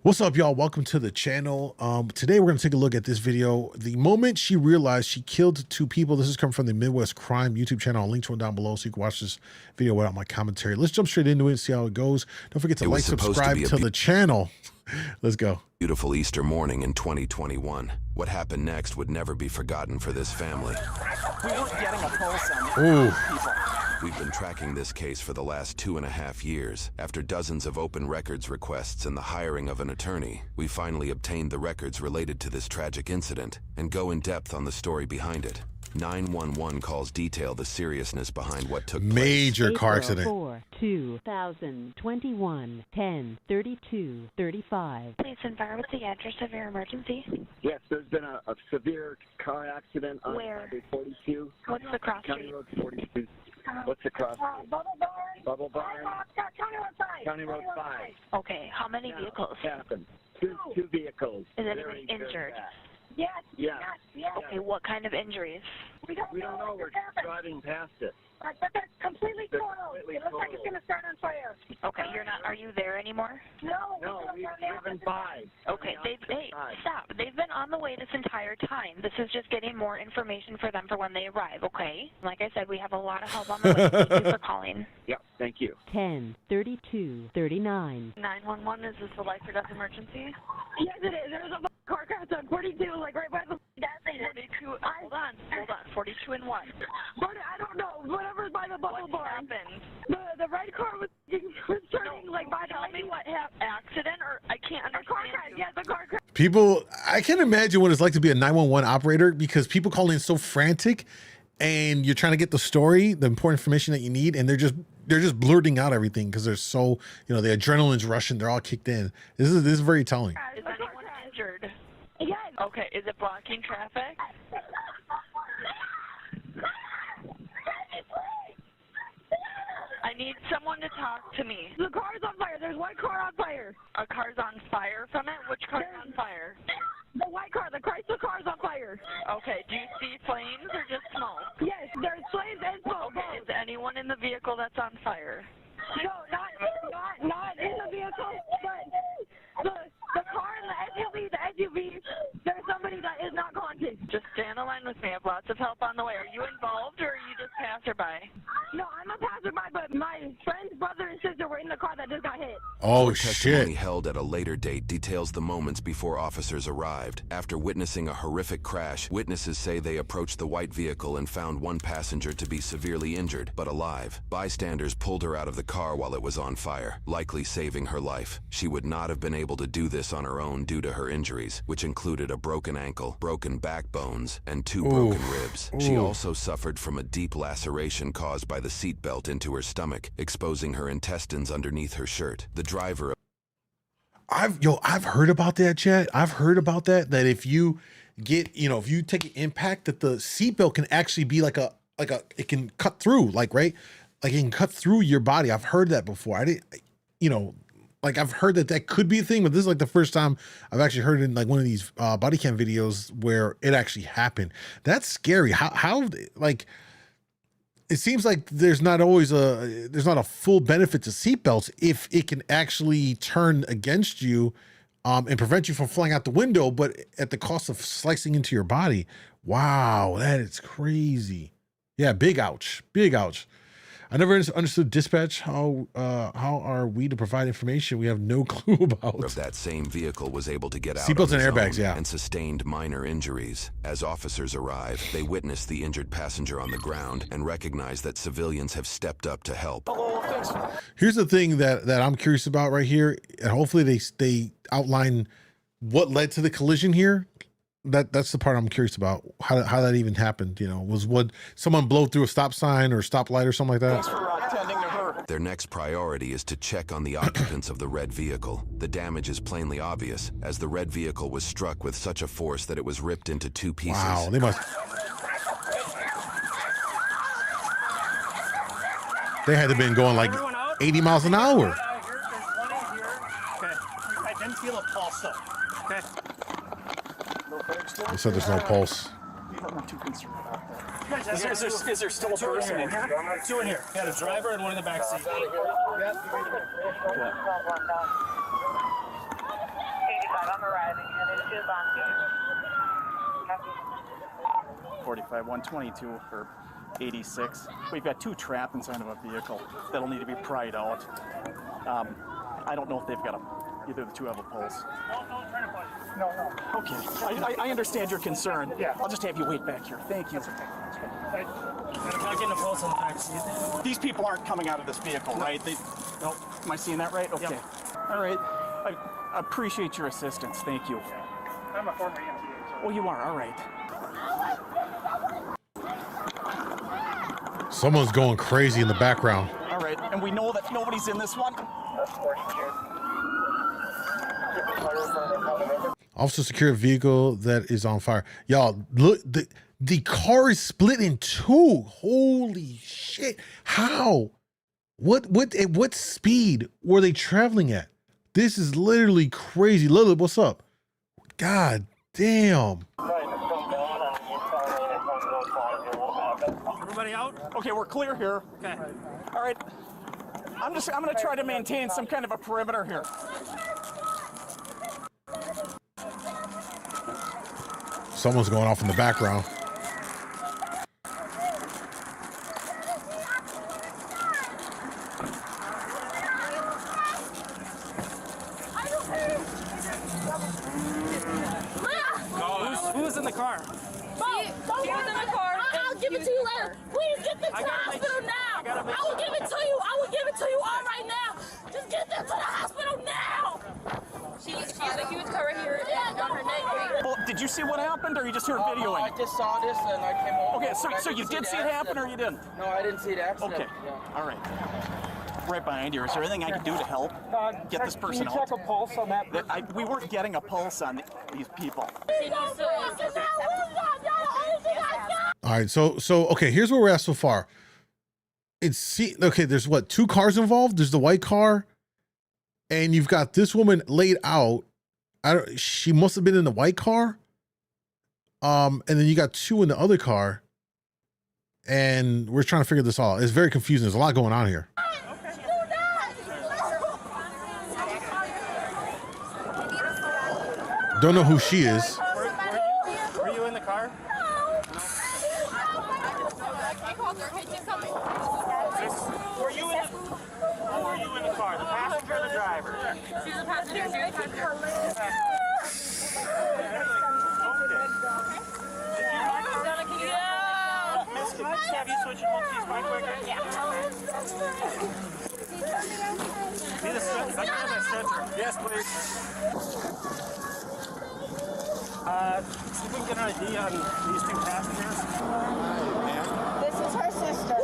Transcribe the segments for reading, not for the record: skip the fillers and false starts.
What's up, y'all? Welcome to the channel. Today we're going to take a look at this video. The moment she realized she killed two people. This is coming from the Midwest Crime YouTube channel. I'll link to it down below so you can watch this video without my commentary. Let's jump straight into it and see how it goes. Don't forget to like, subscribe to the channel. Let's go. Beautiful Easter morning in 2021. What happened next would never be forgotten for this family. We weren't getting a pulse on people. We've been tracking this case for the last 2.5 years. After dozens of open records requests and the hiring of an attorney, we finally obtained the records related to this tragic incident and go in depth on the story behind it. 911 calls detail the seriousness behind what took place. Major car accident. 4, 2021, 10:32:35. Please inquire with the address of your emergency. Yes, there's been a severe car accident on Where? Highway 42. What's the cross County street? Road 42. What's the cross street? Bubble Barn. Bubble Barn. County Road 5. County Road 5. Okay, how many vehicles? What happened? Two vehicles. Is anyone Very, very injured? bad. Yes. Yes. Yes. Okay, what kind of injuries? We don't know. We're driving past it. But they're completely They're total. completely It looks like it's total. going to start on fire. Okay, you're not. Are you there anymore? No. We've driven by. Okay, stop. They've been on the way this entire time. This is just getting more information for them for when they arrive. Okay. Like I said, we have a lot of help on the way. Thank you for calling. Yep, thank you. 10:32:39. 911. Is this a life or death emergency? Yes, it is. There's a car crash on 42, like right by the gas station. 42. Hold on. 42 and what? But I don't know. Whatever's by the Bubble What Barn. happened? The red car was turning like by the Tell me what happened. Accident or I can't A car understand. crash. Yes, a car crash. People, I can't imagine what it's like to be a 911 operator because people call in so frantic and you're trying to get the story, the important information that you need, and they're just blurting out everything because they're so, the adrenaline's rushing, they're all kicked in. This is very telling. Is anyone injured? Yes. Okay, is it blocking traffic? I need someone to talk to me. The car's on fire. There's one car on fire. A car's on fire from it? Which car's on fire? The white car, the Chrysler car's on fire. Okay, do you see flames or just smoke? Yes, there's flames and smoke. Okay, is anyone in the vehicle that's on fire? No, not in the vehicle, but the car and the SUV, there's somebody that is not conscious. Just stay on the line with me. I have lots of help on the way. Are you involved or are you just passerby? No, I'm a passerby, but my friend's brother and sister were in the car that just got hit. Oh, Court testimony shit. held at a later date details the moments before officers arrived. After witnessing a horrific crash, witnesses say they approached the white vehicle and found one passenger to be severely injured, but alive. Bystanders pulled her out of the car while it was on fire, likely saving her life. She would not have been able to do this on her own due to her injuries, which included a broken ankle, broken backbones, and 2 broken ribs. She also suffered from a deep laceration caused by the seatbelt into her stomach, exposing her intestines underneath her shirt. The driver... I've heard about that, chat. I've heard about that if you get, if you take an impact, that the seatbelt can actually be like it can cut through, right? Like it can cut through your body. I've heard that before. I didn't, I've heard that could be a thing, but this is like the first time I've actually heard it in like one of these body cam videos where it actually happened. That's scary. How it seems like there's not a full benefit to seatbelts if it can actually turn against you and prevent you from flying out the window, but at the cost of slicing into your body. Wow, that is crazy. Yeah, big ouch. Big ouch. I never understood dispatch. How are we to provide information we have no clue about? Of that same vehicle was able to get out Seatbelts on and his airbags, own yeah. and sustained minor injuries. As officers arrived, they witnessed the injured passenger on the ground and recognized that civilians have stepped up to help. Here's the thing that I'm curious about right here, and hopefully they outline what led to the collision here. That's the part I'm curious about. How that even happened. Was someone blow through a stop sign or stoplight or something like that? Thanks for attending to her. Their next priority is to check on the occupants of the red vehicle. The damage is plainly obvious, as the red vehicle was struck with such a force that it was ripped into 2 pieces. Wow, they had to have been going like 80 miles an hour. There's one in here. Okay. I didn't feel a pulse though. Okay. They said there's no pulse. I'm not too concerned about that. Is there still a person in here? 2 in here. Got a driver and one in the back seat. I'm arriving, and it is on me. 45, 122, or 86. We've got 2 trapped inside of a vehicle that'll need to be pried out. I don't know if they've got either the 2 have a pulse. No. Okay, I understand your concern. Yeah. I'll just have you wait back here. Thank you. I'm not getting a pulse on the back seat. These people aren't coming out of this vehicle, right? No. Am I seeing that right? Okay. Yep. All right. I appreciate your assistance. Thank you. I'm a former EMT. Oh, you are? All right. Someone's going crazy in the background. All right. And we know that nobody's in this one? Officer secure a vehicle that is on fire. Y'all, look, the car is split in 2. Holy shit. How? At what speed were they traveling at? This is literally crazy. Lilith, what's up? God damn. Everybody out? Okay, we're clear here. Okay. All right. I'm going to try to maintain some kind of a perimeter here. Someone's going off in the background. Who's in the car? I'll give it to you later. Please get them to the hospital now. I will give it to you. I will give it to you all right now. Just get them to the hospital now. She's a huge cut right here and on her neck. Well, did you see what happened, or you just heard videoing? I just saw this and I came over. Okay, so you did see it happen, or you didn't? No, I didn't see the accident. Okay. Yeah. All right. Right behind you. Is there anything I can do to help get this person out? Can you check a pulse on that? We weren't getting a pulse on these people. All right, so okay, here's where we're at so far. Okay, there's what, 2 cars involved? There's the white car, and you've got this woman laid out. She must have been in the white car. And then you got 2 in the other car. And we're trying to figure this all out. It's very confusing. There's a lot going on here. Don't know who she is. Were you in the car? Were you in the car? The passenger or the driver? She's a passenger. Miss, can I just have you switch your keys right quick? Need a stretcher? I can have a stretcher. Yes, please. See if we can get an ID on these 2 passengers. This is her sister.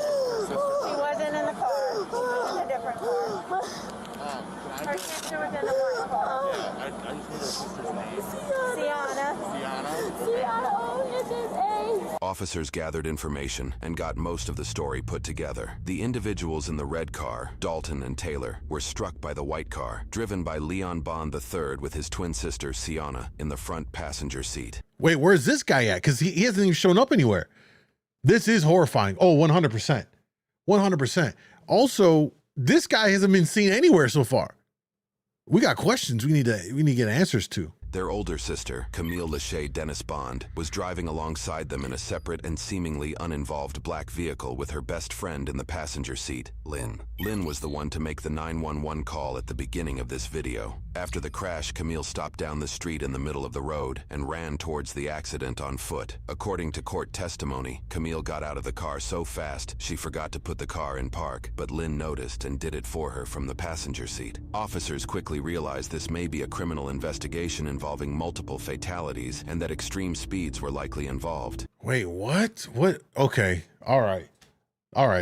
She wasn't in the car. She was in a different car. Her sister was in the white car. Yeah, I just need her sister's name. Sienna. Sienna. Oh, this is A. Officers gathered information and got most of the story put together. The individuals in the red car, Dalton and Taylor, were struck by the white car, driven by Leon Bond III with his twin sister, Sienna, in the front passenger seat. Wait, where's this guy at? Because he hasn't even shown up anywhere. This is horrifying. Oh, 100%. 100%. Also, this guy hasn't been seen anywhere so far. We got questions we need to get answers to. Their older sister, Camille Lachey Dennis Bond, was driving alongside them in a separate and seemingly uninvolved black vehicle with her best friend in the passenger seat, Lynn. Lynn was the one to make the 911 call at the beginning of this video. After the crash, Camille stopped down the street in the middle of the road and ran towards the accident on foot. According to court testimony, Camille got out of the car so fast she forgot to put the car in park, but Lynn noticed and did it for her from the passenger seat. Officers quickly realized this may be a criminal investigation involving multiple fatalities and that extreme speeds were likely involved. Wait, what? What? Okay. All right.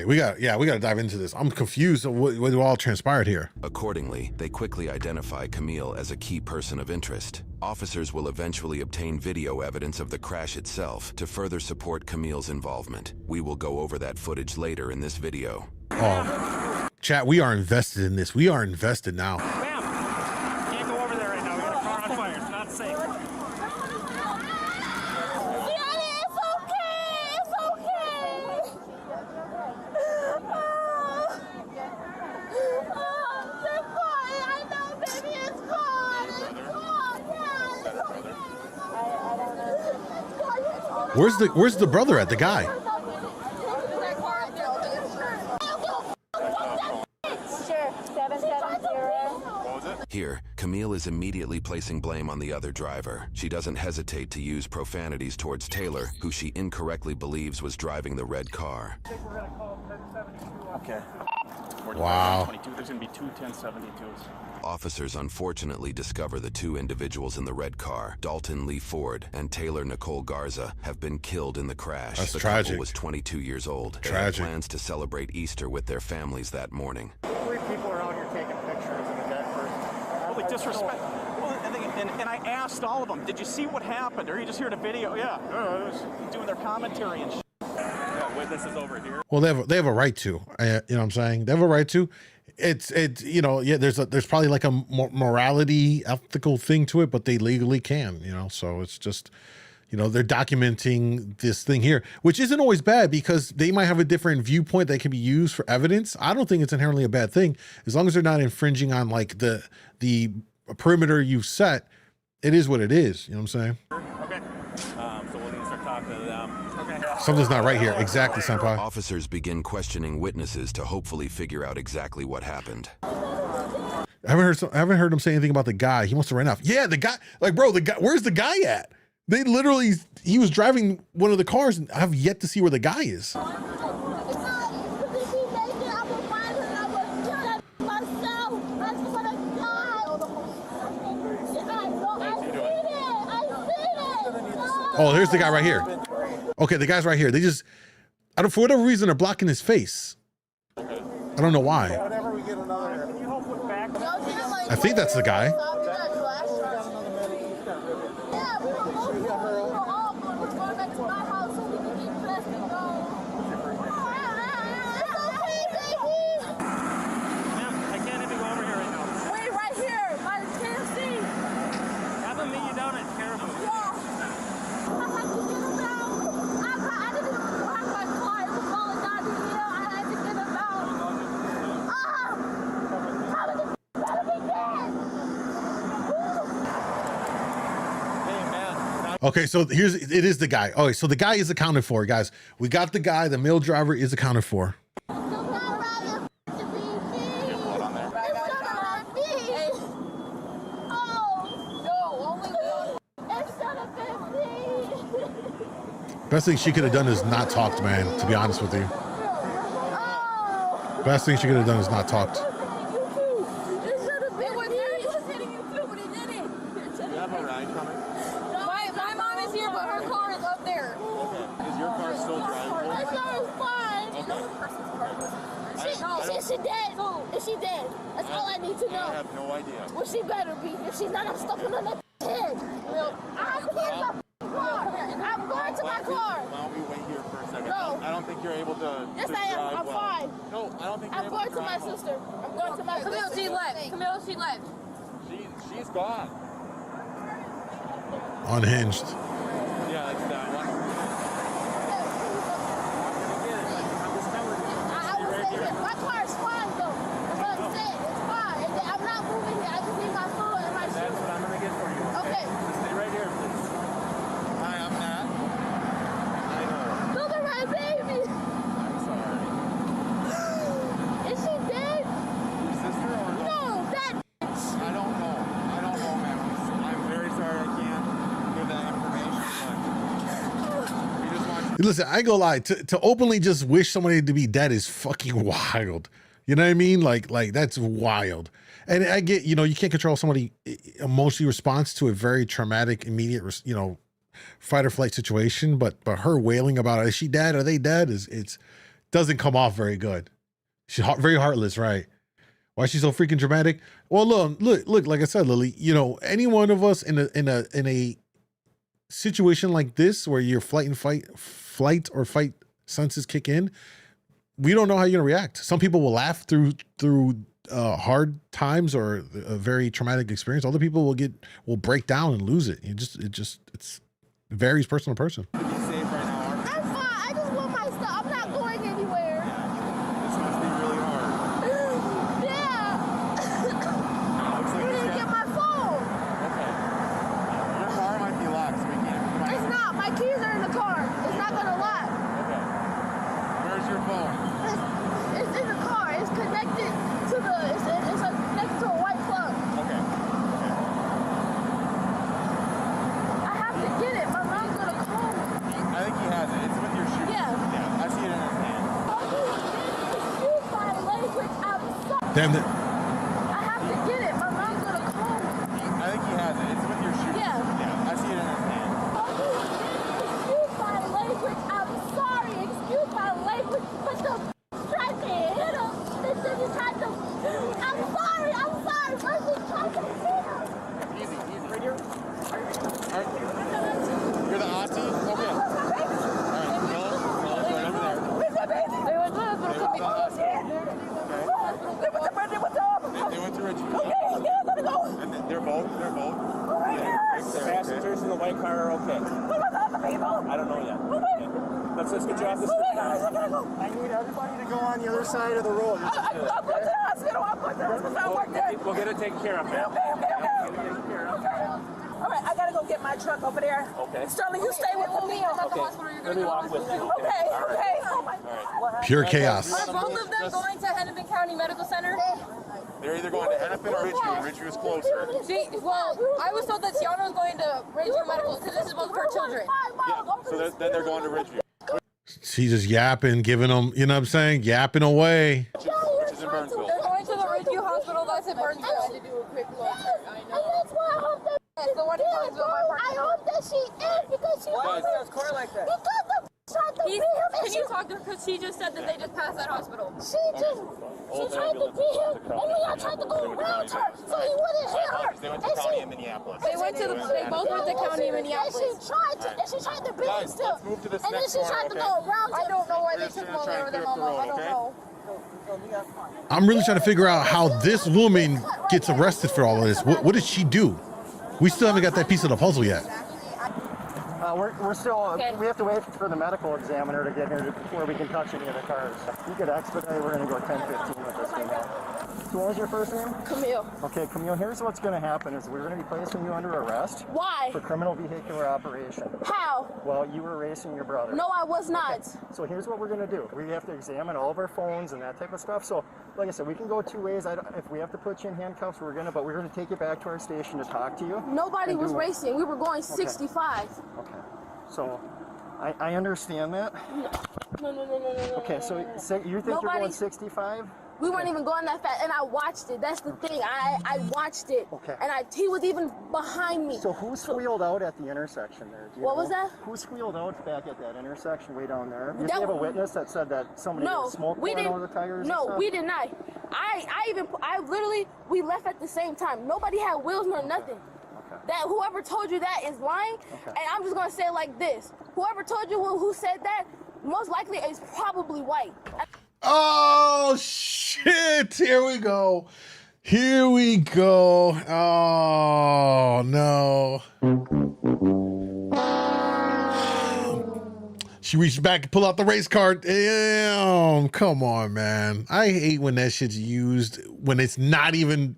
We got to dive into this. I'm confused of what all transpired here. Accordingly, they quickly identify Camille as a key person of interest. Officers will eventually obtain video evidence of the crash itself to further support Camille's involvement. We will go over that footage later in this video. Oh, chat, we are invested in this. We are invested now. Ma'am, can't go over there right now. We got a car on fire. It's not safe. Where's the brother at? The guy. Here, Camille is immediately placing blame on the other driver. She doesn't hesitate to use profanities towards Taylor, who she incorrectly believes was driving the red car. Okay. Wow. 22. There's going to be two 1072s. Officers unfortunately discover the two individuals in the red car, Dalton Lee Ford and Taylor Nicole Garza, have been killed in the crash. That's the tragic. couple was 22 years old. They Tragic. had plans to celebrate Easter with their families that morning. 3 people are out here taking pictures of a dead person. Really disrespect. Well, and I asked all of them, did you see what happened? Or are you just here to video? Yeah. I was doing their commentary and Yeah, witnesses over here. Well, they have a right to. You know what I'm saying? They have a right to. It's you know, yeah. There's probably like a morality, ethical thing to it, but they legally can. You know, so it's just, you know, they're documenting this thing here, which isn't always bad because they might have a different viewpoint that can be used for evidence. I don't think it's inherently a bad thing as long as they're not infringing on like the perimeter you've set. It is what it is. You know what I'm saying? Okay. So we'll need to start talking to them. Okay. Something's not right here. Exactly, Senpai. Officers begin questioning witnesses to hopefully figure out exactly what happened. I haven't heard him say anything about the guy. He wants to run off. Yeah, the guy, like, bro, the guy, where's the guy at? They literally, he was driving one of the cars and I've yet to see where the guy is. Oh, here's the guy right here. Okay, the guy's right here. They just, for whatever reason, they're blocking his face. I don't know why. I think that's the guy. I can't even go over here right now. Wait right here, by the KFC. Have them meet you down at Caribou. Okay, so it is the guy. Okay, so the guy is accounted for, guys. We got the guy, the male driver is accounted for. Best thing she could have done is not talked, man, to be honest with you. Best thing she could have done is not talked. My mom is here, but her car is up there. Is your car still drivable? My car is fine. Is she dead? Is she dead? That's all I need to know. I have no idea. Well, she better be. If she's not, I'm stopping on that head. I'm going to my car. Why don't we wait here for a second? No. I don't think you're able to. Yes, to I am. drive I'm well. fine. No, I don't think you're I'm able going to to my drive well. sister. I'm going to my sister. Camille, she left. Camille, she left. She's gone. Unhinged. Yeah, that's that one. I will say this. My car is fine, though. That's what I'm saying. It's fine. I'm not moving here. I just need my phone and my shoes. That's what I'm gonna get for you. Okay. Just stay right here, please. Hi, I'm Matt. I know. Look at my baby. I'm sorry. Is she dead? Your sister or no? No, that. I don't know. I don't know, ma'am. I'm very sorry I can't give that information, but we just want you. Listen, I ain't gonna lie. To openly just wish somebody to be dead is fucking wild. You know what I mean? Like that's wild. And I get, you know, you can't control somebody emotionally responds to a very traumatic, immediate, you know, fight or flight situation. But her wailing about, is she dead? Are they dead? It's doesn't come off very good. She's very heartless, right? Why is she so freaking dramatic? Well, look. Like I said, Lily, you know, any one of us in a situation like this where your flight or fight senses kick in, we don't know how you're gonna react. Some people will laugh through hard times or a very traumatic experience. Other people will break down and lose it. It varies person to person. Be safe right now, aren't you? I'm fine. I just want my stuff. I'm not going anywhere. This must be really hard. Yeah. Looks I like need to get my phone. Okay. Your car might be locked, so we can't. It's not. My keys are in the car. Damn it. I have to get it. My mom's gonna call me. I think he has it. It's with your shoes. Yeah. Yeah, I see it in his hand. Excuse my language. I'm sorry. Excuse my language. But the tried to hit him. They said he tried to. I'm sorry. I'm sorry. But he tried to hit him. Easy, easy. Right here. You're the Aussie? Okay. All right, Philip right over there. They went to the hospital. They went to Richmond. Okay, I gotta go. And they're both. Passengers in the white car are okay. I don't know yet. Okay. Let's get you off this. I need everybody to go on the other side of the road. I'm going to the hospital. I'm going to the hospital. I work there. We'll get it taken care of, man. All right, I gotta go get my truck over there. Okay. Sterling, you stay with me. Let me walk with you. Okay. Oh my God. Pure chaos. Are both of them going to Hennepin County Medical Center? They're either going to Hennepin or Ridgeview. Ridgeview is closer. Well, I was told that Tiana was going to Ridgeview Medical because this is both of her children. Yeah, so then they're going to Ridgeview. She's just yapping, giving them, you know what I'm saying? Yapping away. Which is in Burnsville. They're going to the Ridgeview Hospital that's in Burnsville. I had to do a quick look. I know. And that's why I hope that the one in Burnsville. I hope that she is because she It's core like that. because the tried to beat him. Can you talk to her? Because she just said that they just passed that hospital. She tried to beat him, and then I tried to go around her so he wouldn't hit her. They went to county in Minneapolis. They both went to county in Minneapolis. And she tried to beat him Guys, still. let's move to this And then next she corner, tried to okay? go around him. I don't know why We're they just took gonna them try over and there, clear up the Mama. I road, don't okay? know. I'm really trying to figure out how this woman gets arrested for all of this. What did she do? We still haven't got that piece of the puzzle yet. We're still, we have to wait for the medical examiner to get here before we can touch any of the cars. You could expedite, we're gonna go 10-15 with this thing now. So what was your first name? Camille. Okay, Camille, here's what's gonna happen is we're gonna be placing you under arrest. Why? For criminal vehicular operation. How? Well, you were racing your brother. No, I was not. Okay. So here's what we're gonna do. We have to examine all of our phones and that type of stuff. So, like I said, we can go two ways. If we have to put you in handcuffs, we're gonna take you back to our station to talk to you. Nobody was racing. We were going 65. Okay. So, I understand that. No. Okay, so you think you're going 65? We weren't even going that fast, and I watched it. That's the thing. I watched it. Okay. And he was even behind me. So who squealed out at the intersection there? Do you What know? was that? Who squealed out back at that intersection way down there? Did you have a witness that said that somebody had smoke going over the tires? No, we did not. We left at the same time. Nobody had wheels nor nothing. Okay. That whoever told you that is lying, and I'm just gonna say it like this: whoever told you who said that, most likely is probably white. Oh, shit. Here we go. Oh, no. She reached back and pulled out the race card. Damn. Come on, man. I hate when that shit's used when it's not even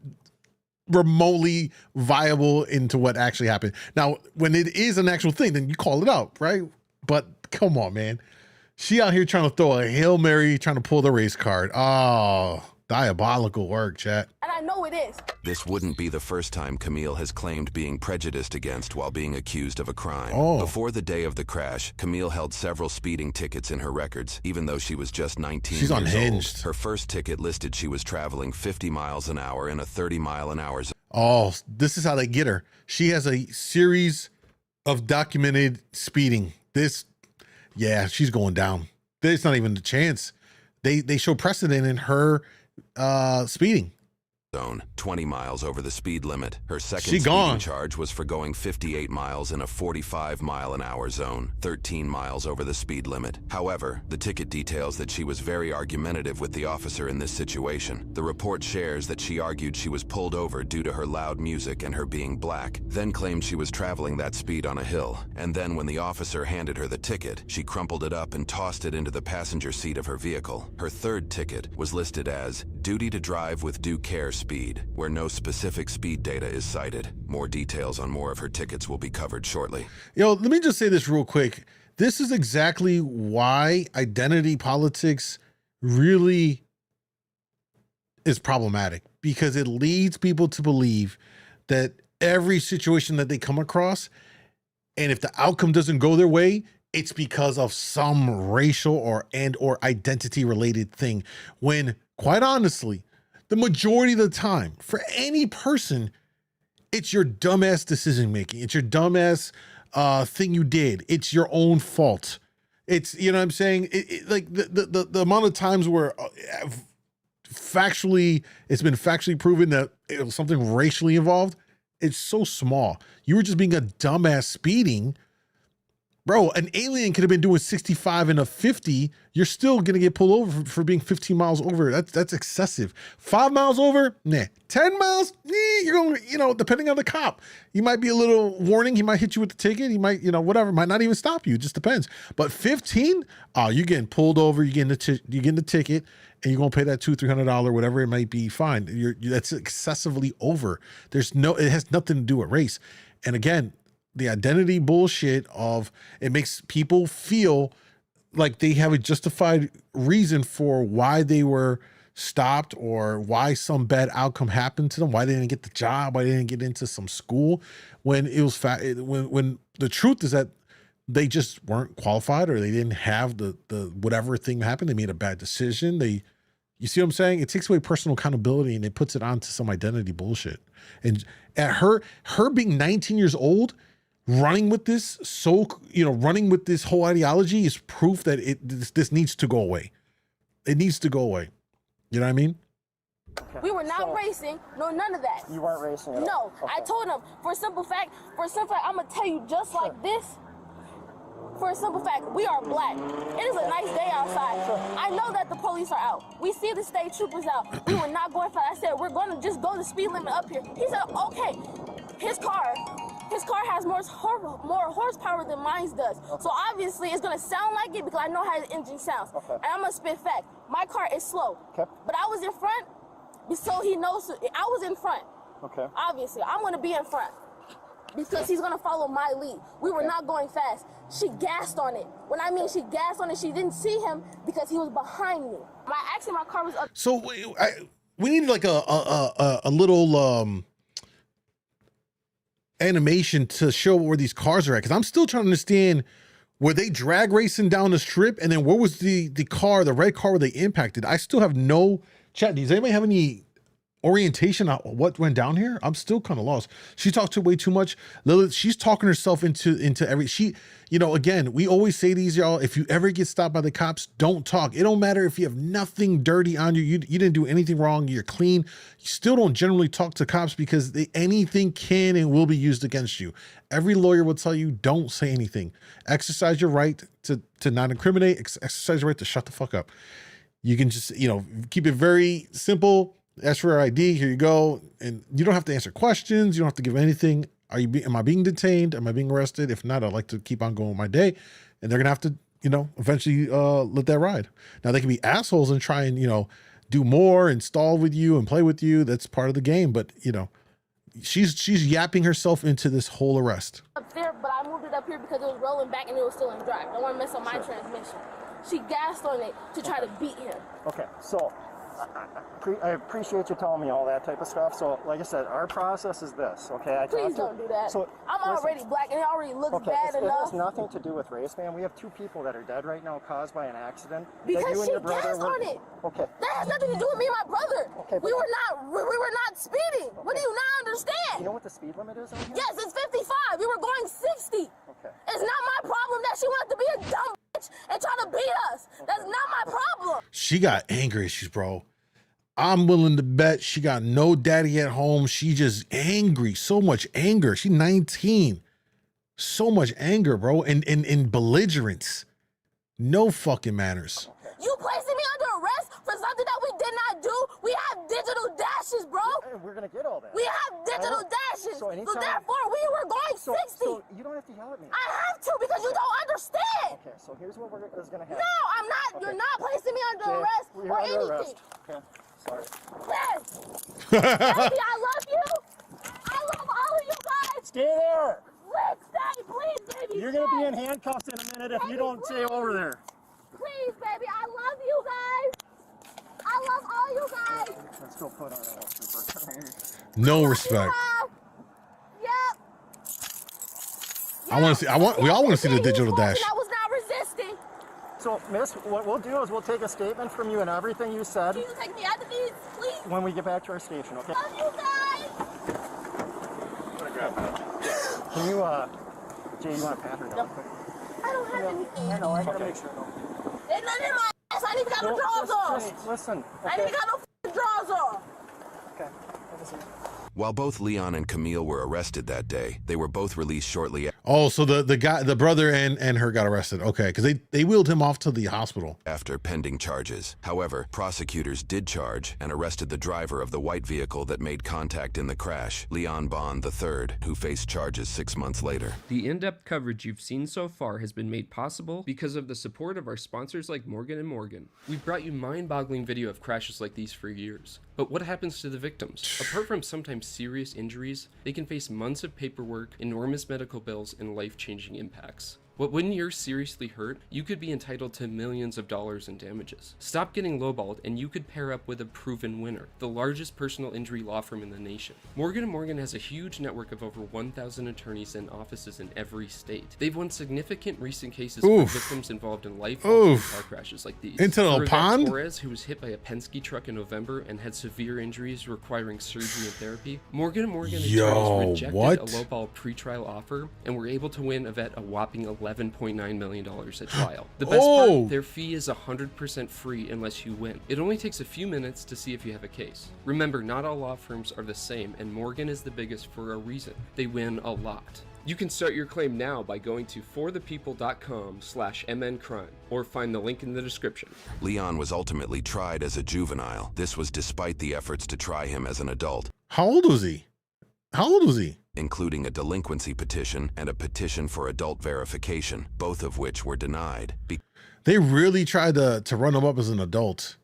remotely viable into what actually happened. Now, when it is an actual thing, then you call it out, right? But come on, man. She out here trying to throw a Hail Mary, trying to pull the race card. Oh, diabolical work, chat. And I know it is. This wouldn't be the first time Camille has claimed being prejudiced against while being accused of a crime. Oh. Before the day of the crash, Camille held several speeding tickets in her records, even though she was just 19 She's years unhinged. old. Her first ticket listed she was traveling 50 miles an hour in a 30-mile-an-hour zone. Oh, this is how they get her. She has a series of documented speeding. Yeah, she's going down. There's not even a chance. They show precedent in her speeding. 20 miles over the speed limit. Her second She speeding gone. charge was for going 58 miles in a 45-mile-an-hour zone, 13 miles over the speed limit. However, the ticket details that she was very argumentative with the officer in this situation. The report shares that she argued she was pulled over due to her loud music and her being black, then claimed she was traveling that speed on a hill, and then when the officer handed her the ticket, she crumpled it up and tossed it into the passenger seat of her vehicle. Her third ticket was listed as duty to drive with due care speed, where no specific speed data is cited. More details on more of her tickets will be covered shortly. Yo, let me just say this real quick. This is exactly why identity politics really is problematic, because it leads people to believe that every situation that they come across, and if the outcome doesn't go their way, it's because of some racial or identity related thing, when quite honestly, the majority of the time, for any person, it's your dumbass decision making. It's your dumbass thing you did. It's your own fault. It's, you know what I'm saying? Like the amount of times where factually, it's been factually proven that it was something racially involved, it's so small. You were just being a dumbass speeding. Bro, an alien could have been doing 65 and a 50. You're still going to get pulled over for being 15 miles over. That's excessive. 5 miles over? Nah. 10 miles? You're going to, you know, depending on the cop, you might be a little warning. He might hit you with the ticket. He might, you know, whatever. Might not even stop you. It just depends. But 15? Oh, you're getting pulled over. You're getting the ticket, and you're going to pay that $200-$300, whatever it might be. Fine. That's excessively over. It has nothing to do with race. And again, the identity bullshit of it makes people feel like they have a justified reason for why they were stopped or why some bad outcome happened to them, why they didn't get the job, why they didn't get into some school, when it was when the truth is that they just weren't qualified or they didn't have the whatever thing happened. They made a bad decision. You see what I'm saying? It takes away personal accountability and it puts it onto some identity bullshit. And at her being 19 years old, running with this, running with this whole ideology is proof that this needs to go away. It needs to go away. You know what I mean? Okay. We were not racing, no, none of that. You weren't racing at all? No, okay. I told him, for a simple fact, I'm gonna tell you just like this. For a simple fact, we are black. It is a nice day outside. I know that the police are out. We see the state troopers out. We were not going fast. I said, we're gonna just go the speed limit up here. He said, okay. His car has more horsepower than mine does. Okay. So obviously it's gonna sound like it because I know how the engine sounds. Okay. And I'm gonna spit fact. My car is slow. Okay. But I was in front, so he knows I was in front. Okay. Obviously, I'm gonna be in front because he's gonna follow my lead. We were not going fast. She gassed on it. When I mean she gassed on it, she didn't see him because he was behind me. My car was up. So we need like a little animation to show where these cars are at, because I'm still trying to understand, were they drag racing down the strip, and then where was the red car where they impacted? I still have no chat. Does anybody have any orientation on what went down here? I'm still kind of lost. She talked to way too much. Lilith, she's talking herself into every, again, we always say these, y'all, if you ever get stopped by the cops, don't talk. It don't matter if you have nothing dirty on you. You didn't do anything wrong. You're clean. You still don't generally talk to cops because anything can and will be used against you. Every lawyer will tell you, don't say anything. Exercise your right to not incriminate. Exercise your right to shut the fuck up. You can just, keep it very simple. Ask for ID, here you go. And you don't have to answer questions. You don't have to give anything. Am I being detained? Am I being arrested? If not, I'd like to keep on going with my day. And they're going to have to, eventually let that ride. Now they can be assholes and try and, do more and stall with you and play with you. That's part of the game. But, she's yapping herself into this whole arrest. Up there, but I moved it up here because it was rolling back and it was still in drive. I don't want to mess up my transmission. She gassed on it to try to beat him. Okay, so I appreciate you telling me all that type of stuff. So, like I said, our process is this, okay? Please don't do that. So, I'm already black and it already looks bad enough. It has nothing to do with race, man. We have 2 people that are dead right now caused by an accident. Because she gassed on it. Okay. That has nothing to do with me and my brother. Okay. We were not speeding. Okay. What do you not understand? You know what the speed limit is on here? Yes, it's 55. We were going 60. Okay. It's not my problem that she wanted to be a dumb bitch and try to beat us. That's not my problem. She got anger issues, bro. I'm willing to bet she got no daddy at home. She just angry, so much anger. She's 19. So much anger, bro, and belligerence. No fucking manners. You placing me under arrest for something that we did not do? We have digital dashes, bro. We're gonna get all that. We have digital dashes. So therefore, we were going 60. So you don't have to yell at me. I have to because you don't understand. Okay, so here's what is gonna happen. No, I'm not. Okay. You're not placing me under arrest or anything. Arrest. Okay. Sorry. Yes. Baby, I love you. I love all of you guys. Stay there. Let's stay, please, baby. You're going to be in handcuffs in a minute if you don't stay over there. Please, baby, I love you guys. I love all you guys. Let's go put on a super. No respect. Yep. I want to see. We all want to see the digital dash. I was not resisting. So, miss, what we'll do is we'll take a statement from you and everything you said. Can you take me out of these, please? when we get back to our station, okay? Can you, Jay, you want to pat her down quick? I don't have anything. I know, I gotta make sure though. There's nothing in my ass. I ain't got no drawers on. Just listen. I ain't got no drawers on. Okay. Listen. While both Leon and Camille were arrested that day, they were both released shortly Oh, so the brother and her got arrested. Okay, because they wheeled him off to the hospital after pending charges. However, prosecutors did charge and arrested the driver of the white vehicle that made contact in the crash, Leon Bond III, who faced charges 6 months later. The in-depth coverage you've seen so far has been made possible because of the support of our sponsors like Morgan & Morgan. We've brought you mind-boggling video of crashes like these for years. But what happens to the victims? Apart from sometimes serious injuries, they can face months of paperwork, enormous medical bills, and life-changing impacts. But when you're seriously hurt, you could be entitled to millions of dollars in damages. Stop getting lowballed and you could pair up with a proven winner, the largest personal injury law firm in the nation. Morgan & Morgan has a huge network of over 1,000 attorneys and offices in every state. They've won significant recent cases for victims involved in life-altering car crashes like these. Into the pond? Torres, who was hit by a Penske truck in November and had severe injuries requiring surgery and therapy. Morgan & Morgan attorneys rejected a lowball pretrial offer and were able to win Yvette a whopping $11.9 million at trial. The best part, their fee is 100% free unless you win. It only takes a few minutes to see if you have a case. Remember, not all law firms are the same, and Morgan is the biggest for a reason. They win a lot. You can start your claim now by going to forthepeople.com/mncrime or find the link in the description. Leon was ultimately tried as a juvenile. This was despite the efforts to try him as an adult. How old was he? Including a delinquency petition and a petition for adult verification, both of which were denied. They really tried to run him up as an adult.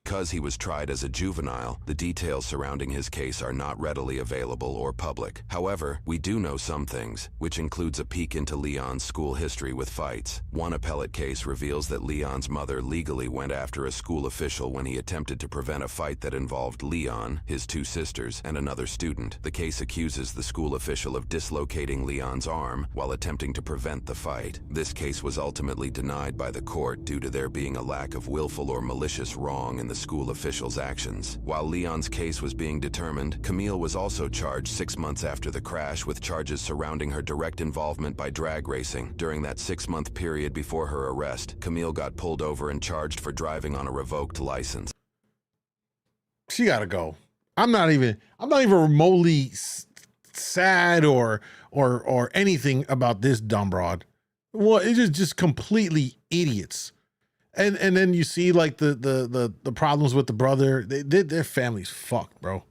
Because he was tried as a juvenile, the details surrounding his case are not readily available or public. However, we do know some things, which includes a peek into Leon's school history with fights. One appellate case reveals that Leon's mother legally went after a school official when he attempted to prevent a fight that involved Leon, his two sisters, and another student. The case accuses the school official of dislocating Leon's arm while attempting to prevent the fight. This case was ultimately denied by the court due to there being a lack of willful or malicious wrong in the school official's actions. While Leon's case was being determined, Camille was also charged 6 months after the crash with charges surrounding her direct involvement by drag racing. During that 6-month period before her arrest, Camille got pulled over and charged for driving on a revoked license. She gotta go. I'm not even remotely sad or anything about this dumb broad. Well, it's just completely idiots. And then you see like the problems with the brother. Their family's fucked, bro.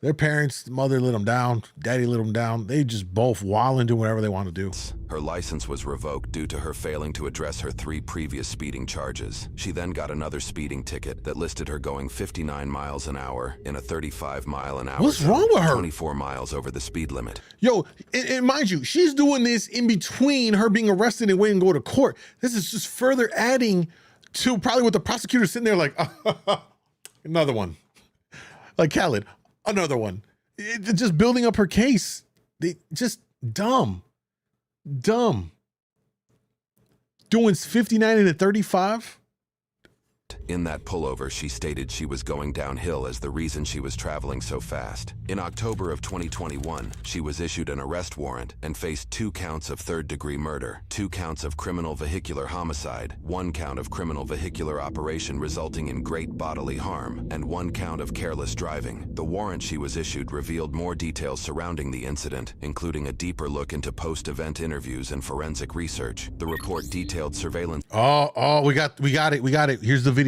Their parents, mother let them down, daddy let them down. They just both wild and do whatever they want to do. Her license was revoked due to her failing to address her 3 previous speeding charges. She then got another speeding ticket that listed her going 59 miles an hour in a 35-mile-an-hour What's wrong with her? 24 miles over the speed limit. Yo, and mind you, she's doing this in between her being arrested and waiting to go to court. This is just further adding to probably what the prosecutor sitting there like, another one. Like Khaled, another one. Just building up her case. They just dumb. Doing 59 and a 35. In that pullover, she stated she was going downhill as the reason she was traveling so fast. In October of 2021, she was issued an arrest warrant and faced 2 counts of third-degree murder, 2 counts of criminal vehicular homicide, 1 count of criminal vehicular operation resulting in great bodily harm, and 1 count of careless driving. The warrant she was issued revealed more details surrounding the incident, including a deeper look into post-event interviews and forensic research. The report detailed surveillance. Oh, we got it. Here's the video.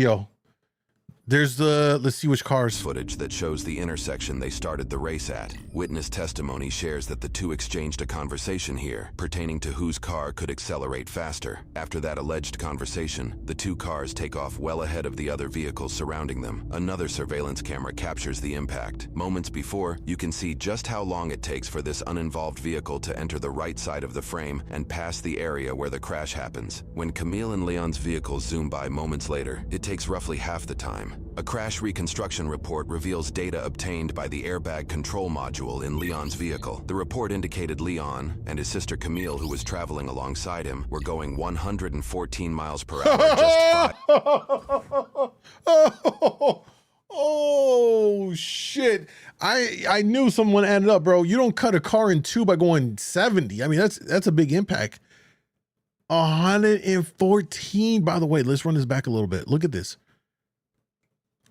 There's let's see which cars. Footage that shows the intersection they started the race at. Witness testimony shares that the two exchanged a conversation here pertaining to whose car could accelerate faster. After that alleged conversation, the 2 cars take off well ahead of the other vehicles surrounding them. Another surveillance camera captures the impact. Moments before, you can see just how long it takes for this uninvolved vehicle to enter the right side of the frame and pass the area where the crash happens. When Camille and Leon's vehicles zoom by moments later, it takes roughly half the time. A crash reconstruction report reveals data obtained by the airbag control module in Leon's vehicle. The report indicated Leon and his sister Camille, who was traveling alongside him, were going 114 miles per hour just 5. Oh shit. I knew someone added up, bro. You don't cut a car in two by going 70. I mean, that's a big impact. 114. By the way, let's run this back a little bit. Look at this.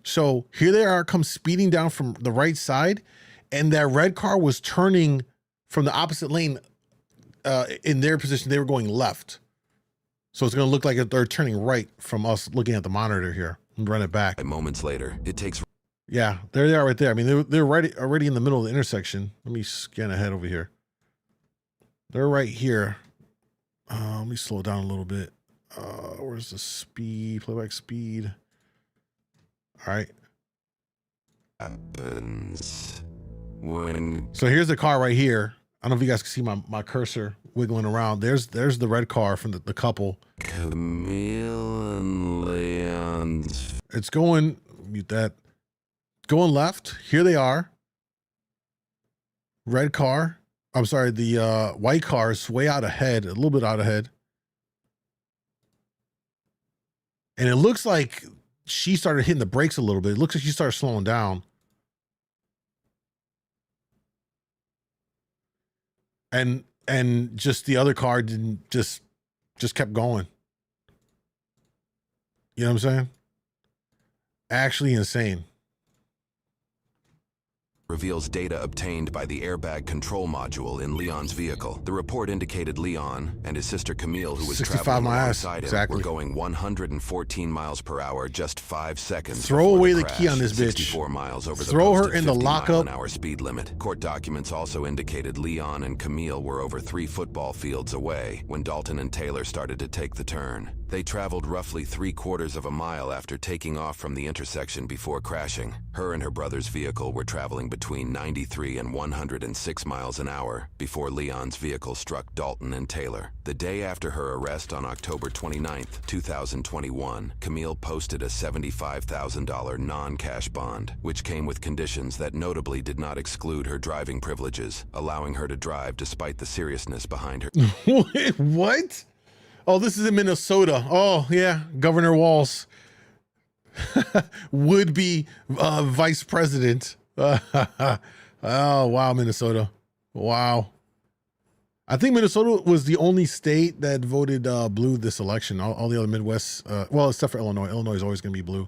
So here they are, come speeding down from the right side, and that red car was turning from the opposite lane. In their position, they were going left. So it's going to look like they're turning right from us looking at the monitor here. And run it back. Moments later, it takes... Yeah, there they are right there. I mean, they're right already in the middle of the intersection. Let me scan ahead over here. They're right here. Let me slow down a little bit. Where's the speed? Playback speed. All right. Happens when... So here's the car right here. I don't know if you guys can see my cursor wiggling around. There's the red car from the couple. Camille and Leon's... It's going... Mute that. Going left. Here they are. Red car. I'm sorry, the white car is way out ahead, a little bit out ahead. And it looks like she started hitting the brakes a little bit. It looks like she started slowing down. And just the other car didn't just kept going. You know what I'm saying? Actually insane. Reveals data obtained by the airbag control module in Leon's vehicle. The report indicated Leon and his sister Camille, who was 65 traveling miles, alongside him, exactly. were going 114 miles per hour just 5 seconds. Throw before away the crash, key on this bitch. 64 miles over Throw the her posted in the 50 lockup. mile an hour speed limit. Court documents also indicated Leon and Camille were over 3 football fields away when Dalton and Taylor started to take the turn. They traveled roughly 3/4 of a mile after taking off from the intersection before crashing. Her and her brother's vehicle were traveling between 93 and 106 miles an hour before Leon's vehicle struck Dalton and Taylor. The day after her arrest on October 29, 2021, Camille posted a $75,000 non-cash bond, which came with conditions that notably did not exclude her driving privileges, allowing her to drive despite the seriousness behind her. Wait, what? Oh, this is in Minnesota. Oh, yeah. Governor Walz. Would be vice president. Oh, wow, Minnesota. Wow. I think Minnesota was the only state that voted blue this election. All the other Midwest, well, except for Illinois. Illinois is always going to be blue.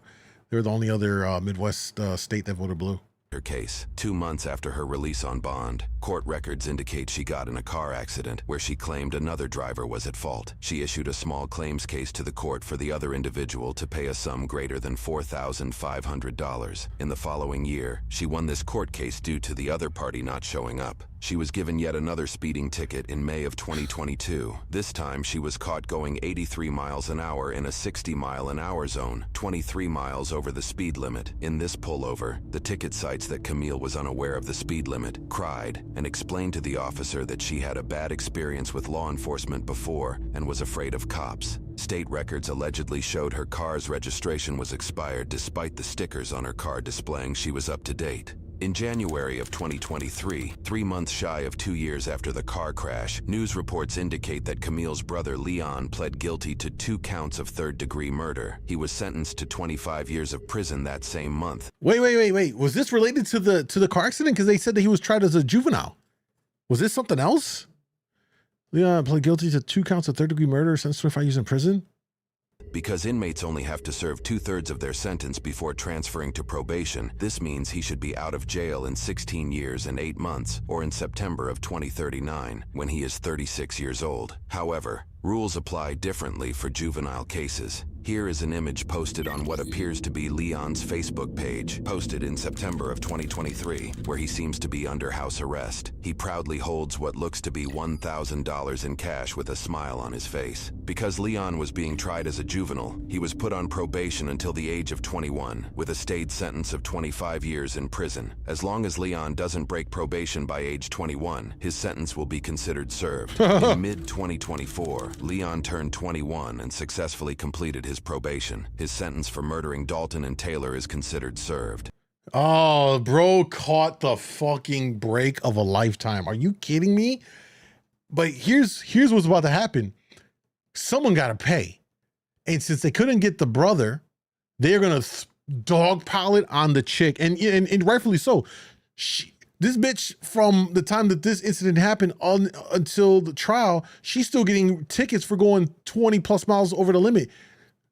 They're the only other Midwest state that voted blue. Her case. 2 months after her release on bond, court records indicate she got in a car accident where she claimed another driver was at fault. She issued a small claims case to the court for the other individual to pay a sum greater than $4,500. In the following year, she won this court case due to the other party not showing up. She was given yet another speeding ticket in May of 2022. This time, she was caught going 83 miles an hour in a 60-mile-an-hour zone, 23 miles over the speed limit. In this pullover, the ticket cites that Camille was unaware of the speed limit, cried, and explained to the officer that she had a bad experience with law enforcement before and was afraid of cops. State records allegedly showed her car's registration was expired despite the stickers on her car displaying she was up to date. In January of 2023, 3 months shy of 2 years after the car crash, news reports indicate that Camille's brother Leon pled guilty to 2 counts of third-degree murder. He was sentenced to 25 years of prison that same month. Wait. Was this related to the car accident? Because they said that he was tried as a juvenile. Was this something else? Leon pled guilty to 2 counts of third-degree murder, sentenced to 25 years in prison. Because inmates only have to serve 2/3 of their sentence before transferring to probation, this means he should be out of jail in 16 years and 8 months, or in September of 2039, when he is 36 years old. However, rules apply differently for juvenile cases. Here is an image posted on what appears to be Leon's Facebook page, posted in September of 2023, where he seems to be under house arrest. He proudly holds what looks to be $1,000 in cash with a smile on his face. Because Leon was being tried as a juvenile, he was put on probation until the age of 21, with a stayed sentence of 25 years in prison. As long as Leon doesn't break probation by age 21, his sentence will be considered served. In mid-2024, Leon turned 21 and successfully completed his probation. His sentence for murdering Dalton and Taylor is considered served. Oh, bro caught the fucking break of a lifetime. Are you kidding me? But here's what's about to happen. Someone got to pay. And since they couldn't get the brother, they're going to dogpilot on the chick, and rightfully so. This bitch, from the time that this incident happened on until the trial, she's still getting tickets for going 20 plus miles over the limit.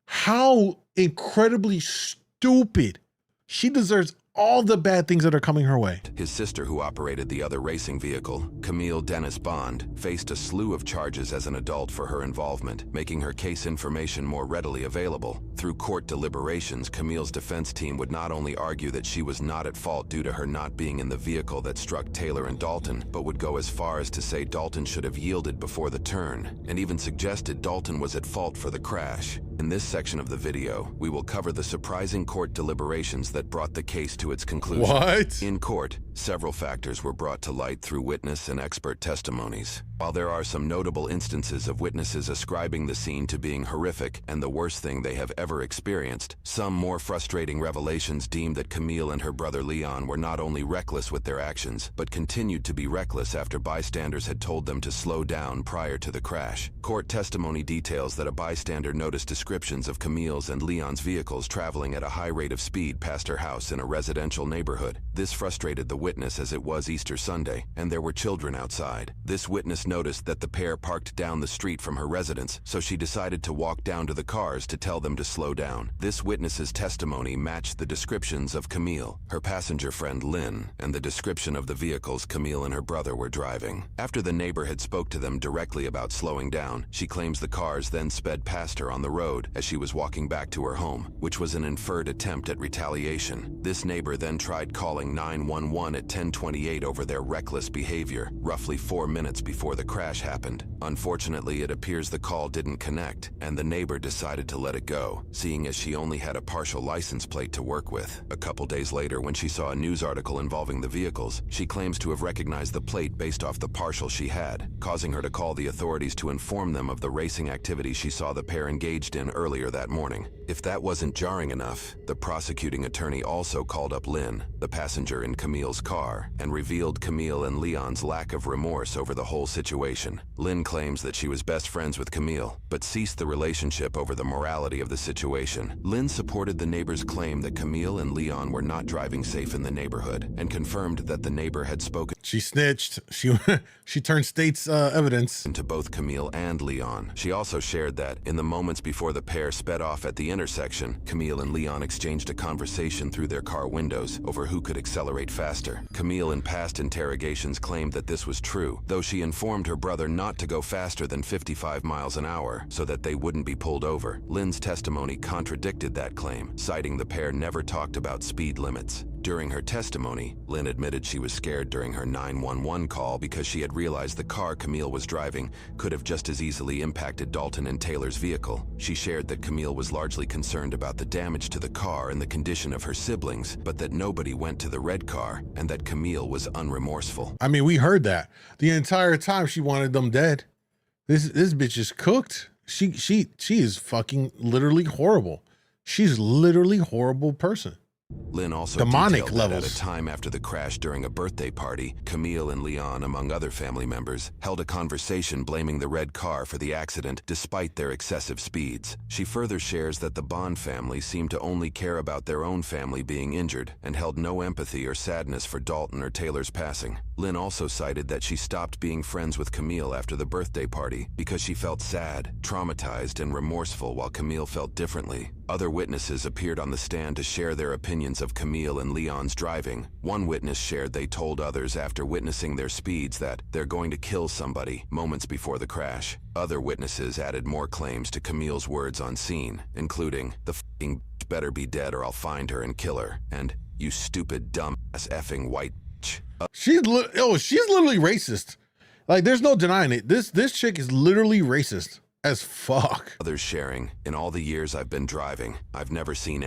How incredibly stupid. She deserves all the bad things that are coming her way. His sister, who operated the other racing vehicle, Camille Dennis Bond, faced a slew of charges as an adult for her involvement, making her case information more readily available. Through court deliberations, Camille's defense team would not only argue that she was not at fault due to her not being in the vehicle that struck Taylor and Dalton, but would go as far as to say Dalton should have yielded before the turn, and even suggested Dalton was at fault for the crash. In this section of the video, we will cover the surprising court deliberations that brought the case to its conclusion. What? In court, several factors were brought to light through witness and expert testimonies. While there are some notable instances of witnesses ascribing the scene to being horrific and the worst thing they have ever experienced, some more frustrating revelations deemed that Camille and her brother Leon were not only reckless with their actions, but continued to be reckless after bystanders had told them to slow down prior to the crash. Court testimony details that a bystander noticed descriptions of Camille's and Leon's vehicles traveling at a high rate of speed past her house in a residential neighborhood. This frustrated the witness as it was Easter Sunday, and there were children outside. This witness noticed that the pair parked down the street from her residence, so she decided to walk down to the cars to tell them to slow down. This witness's testimony matched the descriptions of Camille, her passenger friend Lynn, and the description of the vehicles Camille and her brother were driving. After the neighbor had spoke to them directly about slowing down, she claims the cars then sped past her on the road as she was walking back to her home, which was an inferred attempt at retaliation. This neighbor then tried calling 911 at 10:28 over their reckless behavior, roughly 4 minutes before the crash happened. Unfortunately, it appears the call didn't connect, and the neighbor decided to let it go, seeing as she only had a partial license plate to work with. A couple days later, when she saw a news article involving the vehicles, she claims to have recognized the plate based off the partial she had, causing her to call the authorities to inform them of the racing activity she saw the pair engaged in earlier that morning. If that wasn't jarring enough, the prosecuting attorney also called up Lynn, the passenger in Camille's car, and revealed Camille and Leon's lack of remorse over the whole situation. Lynn claims that she was best friends with Camille, but ceased the relationship over the morality of the situation. Lynn supported the neighbor's claim that Camille and Leon were not driving safe in the neighborhood, and confirmed that the neighbor had spoken. She snitched. She turned state's evidence to both Camille and Leon. She also shared that, in the moments before the pair sped off at the intersection, Camille and Leon exchanged a conversation through their car windows over who could accelerate faster. Camille, in past interrogations, claimed that this was true, though she informed her brother not to go faster than 55 miles an hour so that they wouldn't be pulled over. Lynn's testimony contradicted that claim, citing the pair never talked about speed limits. During her testimony, Lynn admitted she was scared during her 911 call because she had realized the car Camille was driving could have just as easily impacted Dalton and Taylor's vehicle. She shared that Camille was largely concerned about the damage to the car and the condition of her siblings, but that nobody went to the red car and that Camille was unremorseful. I mean, we heard that the entire time she wanted them dead. This bitch is cooked. She is fucking literally horrible. She's literally a horrible person. Lynn also demonic detailed levels. That at a time after the crash during a birthday party, Camille and Leon, among other family members, held a conversation blaming the red car for the accident despite their excessive speeds. She further shares that the Bond family seemed to only care about their own family being injured and held no empathy or sadness for Dalton or Taylor's passing. Lynn also cited that she stopped being friends with Camille after the birthday party because she felt sad, traumatized, and remorseful, while Camille felt differently. Other witnesses appeared on the stand to share their opinions of Camille and Leon's driving. One witness shared they told others after witnessing their speeds that they're going to kill somebody moments before the crash. Other witnesses added more claims to Camille's words on scene, including, "The f***ing bitch better be dead or I'll find her and kill her," and "You stupid dumb ass effing white bitch." She's literally racist. Like, there's no denying it. This chick is literally racist as fuck. Others sharing, "In all the years I've been driving, I've never seen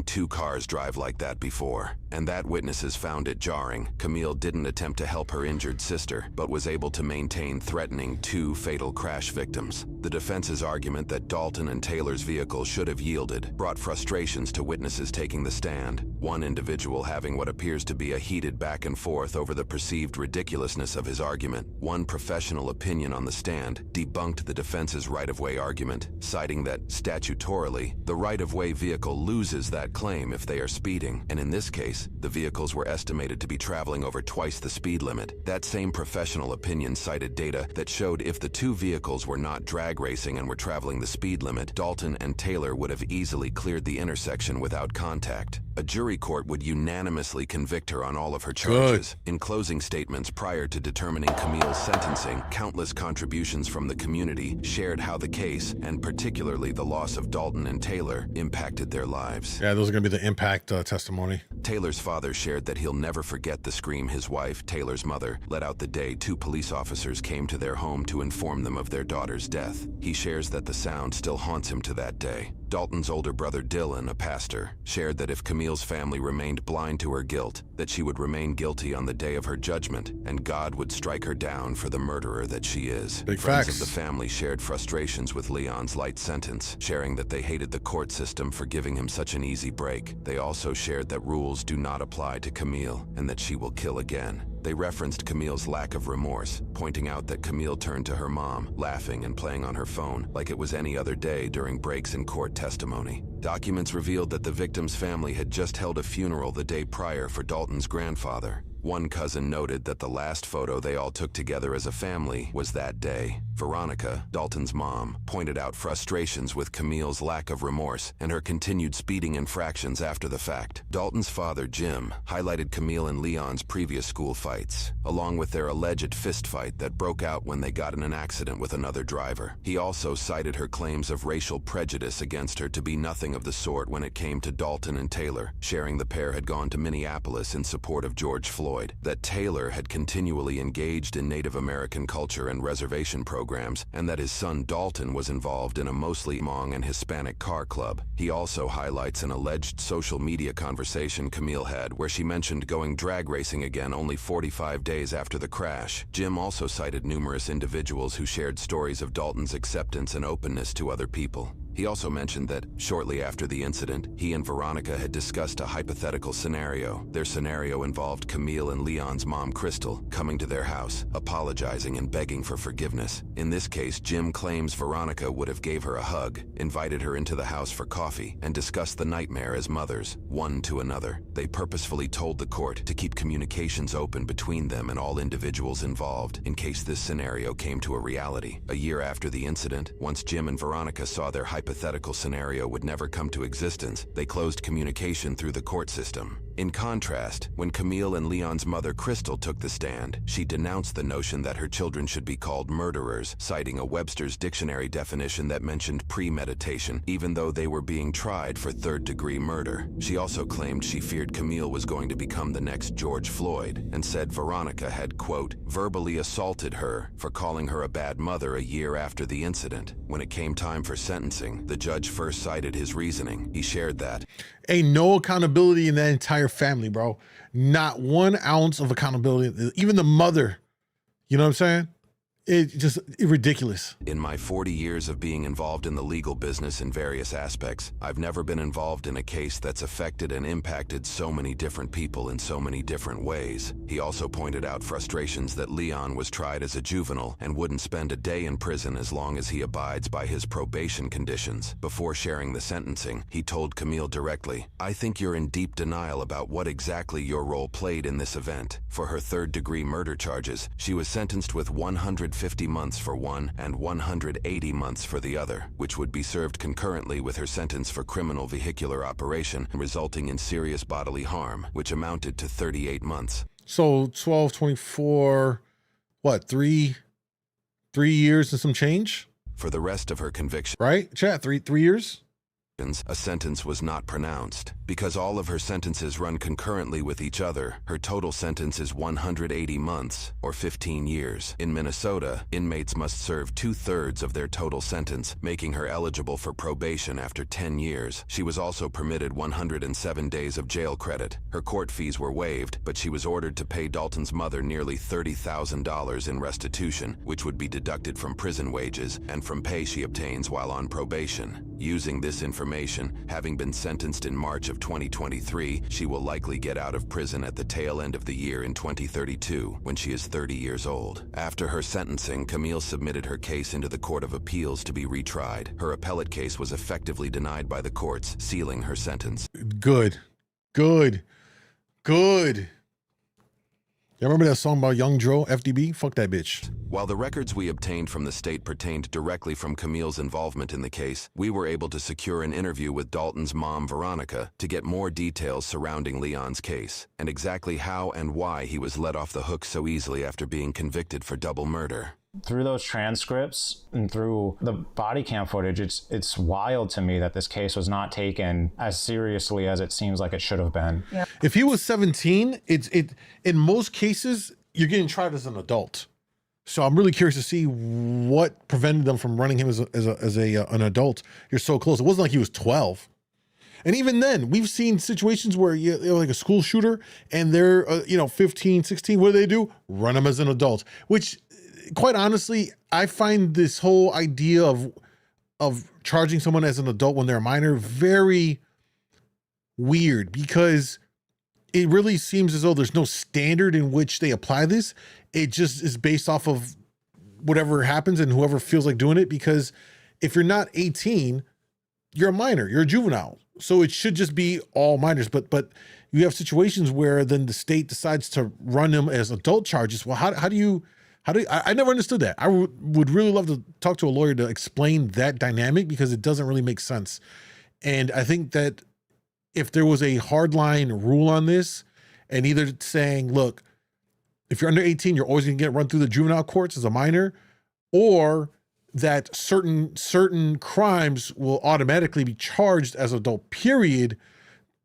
two cars drive like that before. and that witnesses found it jarring. Camille didn't attempt to help her injured sister, but was able to maintain threatening 2 fatal crash victims. The defense's argument that Dalton and Taylor's vehicle should have yielded brought frustrations to witnesses taking the stand, one individual having what appears to be a heated back and forth over the perceived ridiculousness of his argument. One professional opinion on the stand debunked the defense's right-of-way argument, citing that, statutorily, the right-of-way vehicle loses that claim if they are speeding, and in this case, the vehicles were estimated to be traveling over twice the speed limit. That same professional opinion cited data that showed if the 2 vehicles were not drag racing and were traveling the speed limit, Dalton and Taylor would have easily cleared the intersection without contact. A jury court would unanimously convict her on all of her charges. In closing statements prior to determining Camille's sentencing, countless contributions from the community shared how the case, and particularly the loss of Dalton and Taylor, impacted their lives. Yeah, those are going to be the impact testimony. Taylor's father shared that he'll never forget the scream his wife, Taylor's mother, let out the day 2 police officers came to their home to inform them of their daughter's death. He shares that the sound still haunts him to that day. Dalton's older brother Dylan, a pastor, shared that if Camille's family remained blind to her guilt, that she would remain guilty on the day of her judgment, and God would strike her down for the murderer that she is. Big Friends facts. of the family shared frustrations with Leon's light sentence, sharing that they hated the court system for giving him such an easy break. They also shared that rules do not apply to Camille, and that she will kill again. They referenced Camille's lack of remorse, pointing out that Camille turned to her mom, laughing and playing on her phone like it was any other day during breaks in court testimony. Documents revealed that the victim's family had just held a funeral the day prior for Dalton's grandfather. One cousin noted that the last photo they all took together as a family was that day. Veronica, Dalton's mom, pointed out frustrations with Camille's lack of remorse and her continued speeding infractions after the fact. Dalton's father, Jim, highlighted Camille and Leon's previous school fights, along with their alleged fist fight that broke out when they got in an accident with another driver. He also cited her claims of racial prejudice against her to be nothing of the sort when it came to Dalton and Taylor, sharing the pair had gone to Minneapolis in support of George Floyd, that Taylor had continually engaged in Native American culture and reservation programs, and that his son Dalton was involved in a mostly Hmong and Hispanic car club. He also highlights an alleged social media conversation Camille had where she mentioned going drag racing again only 45 days after the crash. Jim also cited numerous individuals who shared stories of Dalton's acceptance and openness to other people. He also mentioned that, shortly after the incident, he and Veronica had discussed a hypothetical scenario. Their scenario involved Camille and Leon's mom, Crystal, coming to their house, apologizing and begging for forgiveness. In this case, Jim claims Veronica would have gave her a hug, invited her into the house for coffee, and discussed the nightmare as mothers, one to another. They purposefully told the court to keep communications open between them and all individuals involved, in case this scenario came to a reality. A year after the incident, once Jim and Veronica saw their hypothetical scenario would never come to existence, they closed communication through the court system. In contrast, when Camille and Leon's mother Crystal took the stand, she denounced the notion that her children should be called murderers, citing a Webster's dictionary definition that mentioned premeditation, even though they were being tried for third-degree murder. She also claimed she feared Camille was going to become the next George Floyd, and said Veronica had, quote, verbally assaulted her for calling her a bad mother a year after the incident. When it came time for sentencing, the judge first cited his reasoning. He shared that, Ain't no accountability in that entire family, bro. Not 1 ounce of accountability. Even the mother, you know what I'm saying? It's just ridiculous. in my 40 years of being involved in the legal business in various aspects, I've never been involved in a case that's affected and impacted so many different people in so many different ways. He also pointed out frustrations that Leon was tried as a juvenile and wouldn't spend a day in prison as long as he abides by his probation conditions. Before sharing the sentencing, he told Camille directly, "I think you're in deep denial about what exactly your role played in this event." For her third-degree murder charges, she was sentenced with 150 months for one and 180 months for the other, which would be served concurrently with her sentence for criminal vehicular operation resulting in serious bodily harm, which amounted to 38 months. So 12, 24, what, three years and some change? For the rest of her conviction, right? Chat, three years? a sentence was not pronounced. Because all of her sentences run concurrently with each other, her total sentence is 180 months, or 15 years. In Minnesota, inmates must serve 2/3 of their total sentence, making her eligible for probation after 10 years. She was also permitted 107 days of jail credit. Her court fees were waived, but she was ordered to pay Dalton's mother nearly $30,000 in restitution, which would be deducted from prison wages and from pay she obtains while on probation. Using this information, having been sentenced in March of 2023, she will likely get out of prison at the tail end of the year in 2032, when she is 30 years old. After her sentencing, Camille submitted her case into the Court of Appeals to be retried. Her appellate case was effectively denied by the courts, sealing her sentence. Good. Good. Good. You remember that song about Young Dro, FDB? Fuck that bitch. While the records we obtained from the state pertained directly from Camille's involvement in the case, we were able to secure an interview with Dalton's mom, Veronica, to get more details surrounding Leon's case, and exactly how and why he was let off the hook so easily after being convicted for double murder. Through those transcripts and through the body cam footage, it's wild to me that this case was not taken as seriously as it seems like it should have been. Yeah. If he was 17, in most cases, you're getting tried as an adult. So I'm really curious to see what prevented them from running him as an adult. You're so close. It wasn't like he was 12. And even then, we've seen situations where you know, like a school shooter and they're 15, 16. What do? Run him as an adult, which quite honestly, I find this whole idea of charging someone as an adult when they're a minor very weird, because it really seems as though there's no standard in which they apply this. It just is based off of whatever happens and whoever feels like doing it, because if you're not 18, you're a minor, you're a juvenile. So it should just be all minors, but you have situations where then the state decides to run them as adult charges. Well, how do you, I never understood that. I would really love to talk to a lawyer to explain that dynamic, because it doesn't really make sense. And I think that if there was a hardline rule on this, and either saying, look, if you're under 18, you're always gonna get run through the juvenile courts as a minor, or that certain crimes will automatically be charged as adult, period.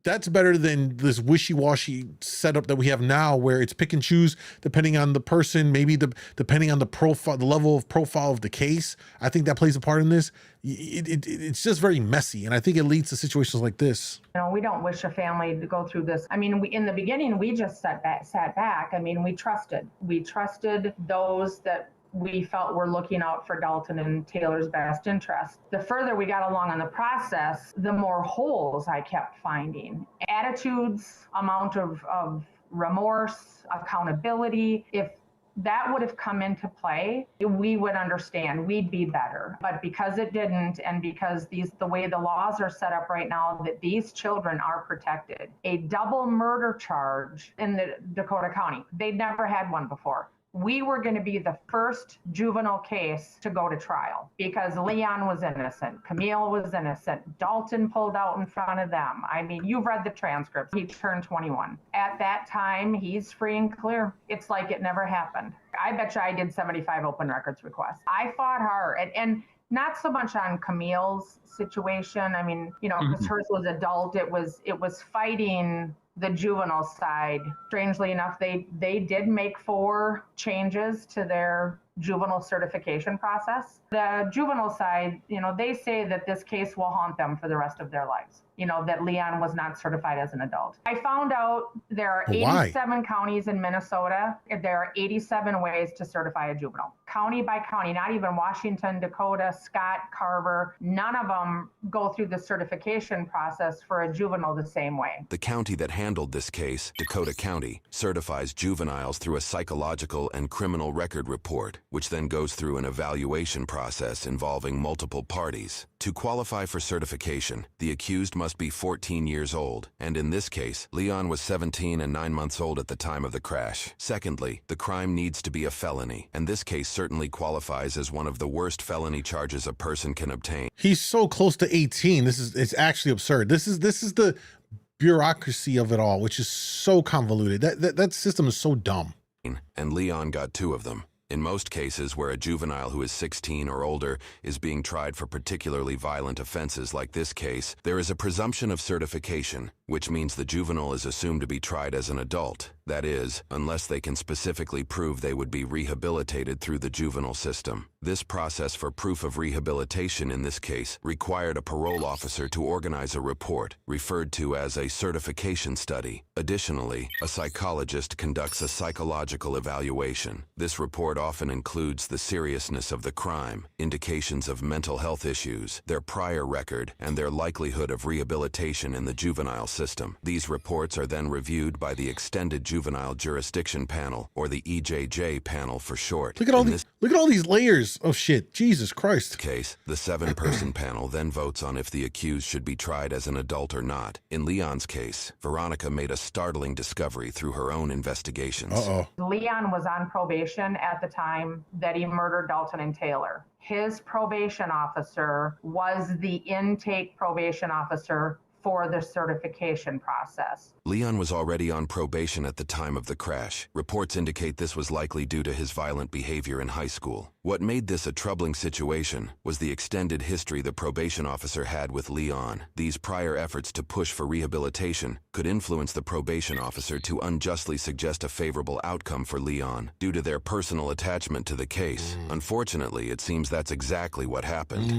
That's better than this wishy-washy setup that we have now, where it's pick and choose depending on the person, maybe depending on the profile, the level of profile of the case. I think that plays a part in this. It's just very messy, and I think it leads to situations like this. You know, we don't wish a family to go through this. I mean, in the beginning, we just sat back. I mean, we trusted those that we felt were looking out for Dalton and Taylor's best interest. The further we got along in the process, the more holes I kept finding. Attitudes, amount of remorse, accountability. If that would have come into play, we would understand, we'd be better. But because it didn't, and because the way the laws are set up right now, that these children are protected. A double murder charge in the Dakota County, they'd never had one before. We were going to be the first juvenile case to go to trial, because Leon was innocent, Camille was innocent, Dalton pulled out in front of them. I mean, you've read the transcripts. He turned 21. At that time, he's free and clear. It's like it never happened. I bet you I did 75 open records requests. I fought hard, and not so much on Camille's situation. I mean, you know, because hers was adult. It was fighting the juvenile side. Strangely enough, they did make 4 changes to their juvenile certification process. The juvenile side, you know, they say that this case will haunt them for the rest of their lives. You know, that Leon was not certified as an adult. I found out there are 87 counties in Minnesota. There are 87 ways to certify a juvenile. County by county, not even Washington, Dakota, Scott, Carver, none of them go through the certification process for a juvenile the same way. The county that handled this case, Dakota County, certifies juveniles through a psychological and criminal record report, which then goes through an evaluation process involving multiple parties. To qualify for certification, the accused must be 14 years old, and in this case, Leon was 17 and 9 months old at the time of the crash. Secondly, the crime needs to be a felony, and this case certainly qualifies as one of the worst felony charges a person can obtain. He's so close to 18. It's actually absurd. This is the bureaucracy of it all, which is so convoluted. That system is so dumb. And Leon got 2 of them. In most cases where a juvenile who is 16 or older is being tried for particularly violent offenses like this case, there is a presumption of certification, which means the juvenile is assumed to be tried as an adult. That is, unless they can specifically prove they would be rehabilitated through the juvenile system. This process for proof of rehabilitation in this case required a parole officer to organize a report, referred to as a certification study. Additionally, a psychologist conducts a psychological evaluation. This report often includes the seriousness of the crime, indications of mental health issues, their prior record, and their likelihood of rehabilitation in the juvenile system. These reports are then reviewed by the Extended Juvenile Jurisdiction Panel, or the EJJ panel for short. Look at all these layers of shit. Jesus Christ. Case, the 7-person panel then votes on if the accused should be tried as an adult or not. In Leon's case, Veronica made a startling discovery through her own investigations. Leon was on probation at the time that he murdered Dalton and Taylor. His probation officer was the intake probation officer for the certification process. Leon was already on probation at the time of the crash. Reports indicate this was likely due to his violent behavior in high school. What made this a troubling situation was the extended history the probation officer had with Leon. These prior efforts to push for rehabilitation could influence the probation officer to unjustly suggest a favorable outcome for Leon due to their personal attachment to the case. Unfortunately, it seems that's exactly what happened.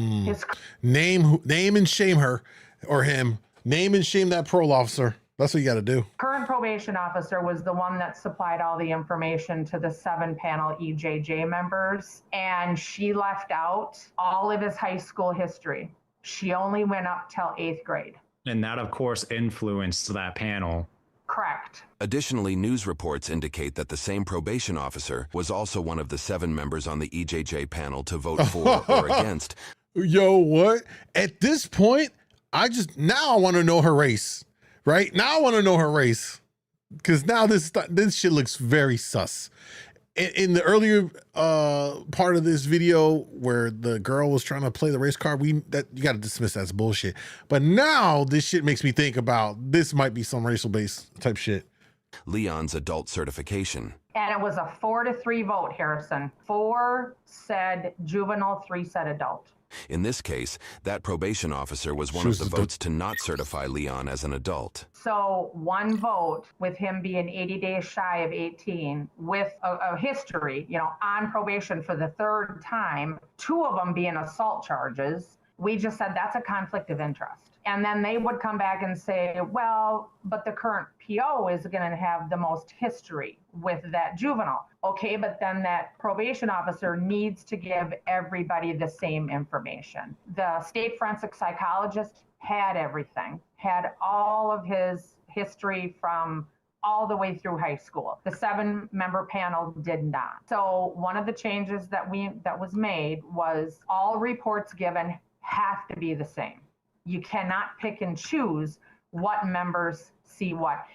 Name and shame her or him. Name and shame that parole officer. That's what you got to do. Current probation officer was the one that supplied all the information to the 7-panel EJJ members, and she left out all of his high school history. She only went up till 8th grade. And that, of course, influenced that panel. Correct. Additionally, news reports indicate that the same probation officer was also one of the 7 members on the EJJ panel to vote for or against. Yo, what? At this point, now I want to know her race, right? Now I want to know her race, because now this shit looks very sus. In the earlier part of this video where the girl was trying to play the race card, you got to dismiss that as bullshit. But now this shit makes me think about this might be some racial based type shit. Leon's adult certification. And it was a 4-3 vote, Harrison. 4 said juvenile, 3 said adult. In this case, that probation officer was one of the votes to not certify Leon as an adult. So 1 vote with him being 80 days shy of 18 with a history, on probation for the 3rd time, 2 of them being assault charges. We just said that's a conflict of interest. And then they would come back and say, well, but the current PO is going to have the most history with that juvenile. Okay, but then that probation officer needs to give everybody the same information. The state forensic psychologist had everything, had all of his history from all the way through high school. The 7-member panel did not. So one of the changes that was made was all reports given have to be the same. You cannot pick and choose what members see what.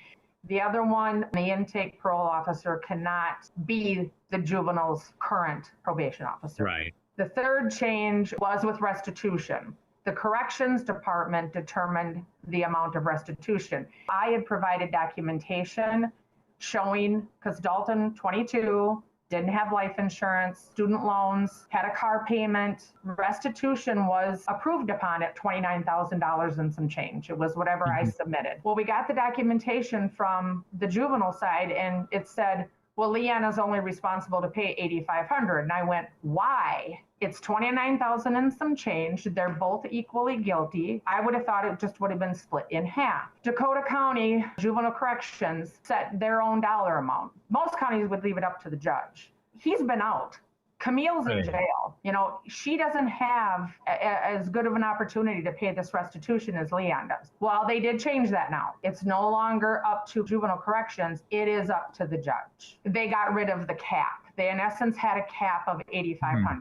The other one, the intake parole officer cannot be the juvenile's current probation officer. Right. The 3rd change was with restitution. The corrections department determined the amount of restitution. I had provided documentation showing, because Dalton, 22, didn't have life insurance, student loans, had a car payment. Restitution was approved upon at $29,000 and some change. It was whatever I submitted. Well, we got the documentation from the juvenile side, and it said, well, Leon is only responsible to pay $8,500. And I went, why? It's $29,000 and some change. They're both equally guilty. I would have thought it just would have been split in half. Dakota County Juvenile Corrections set their own dollar amount. Most counties would leave it up to the judge. He's been out. Camille's in jail. She doesn't have as good of an opportunity to pay this restitution as Leon does. Well, they did change that now. It's no longer up to juvenile corrections. It is up to the judge. They got rid of the cap. They, in essence, had a cap of $8,500.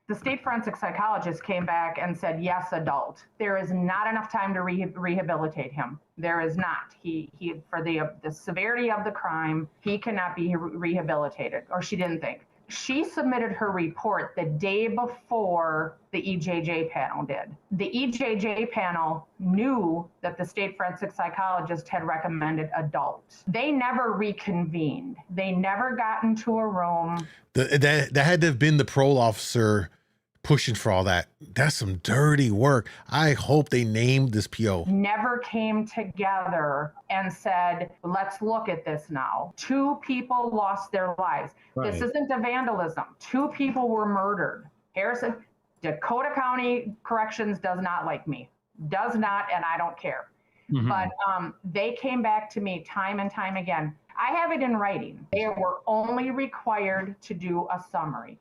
The state forensic psychologist came back and said, yes, adult. There is not enough time to rehabilitate him. There is not. He for the severity of the crime, he cannot be rehabilitated, or she didn't think. She submitted her report the day before the EJJ panel did. The EJJ panel knew that the state forensic psychologist had recommended adult. They never reconvened. They never got into a room. That had to have been the parole officer pushing for all that. That's some dirty work. I hope they named this PO. Never came together and said, let's look at this now. 2 people lost their lives. Right. This isn't a vandalism. 2 people were murdered. Dakota County Corrections does not like me. Does not, and I don't care. Mm-hmm. But they came back to me time and time again. I have it in writing. They were only required to do a summary.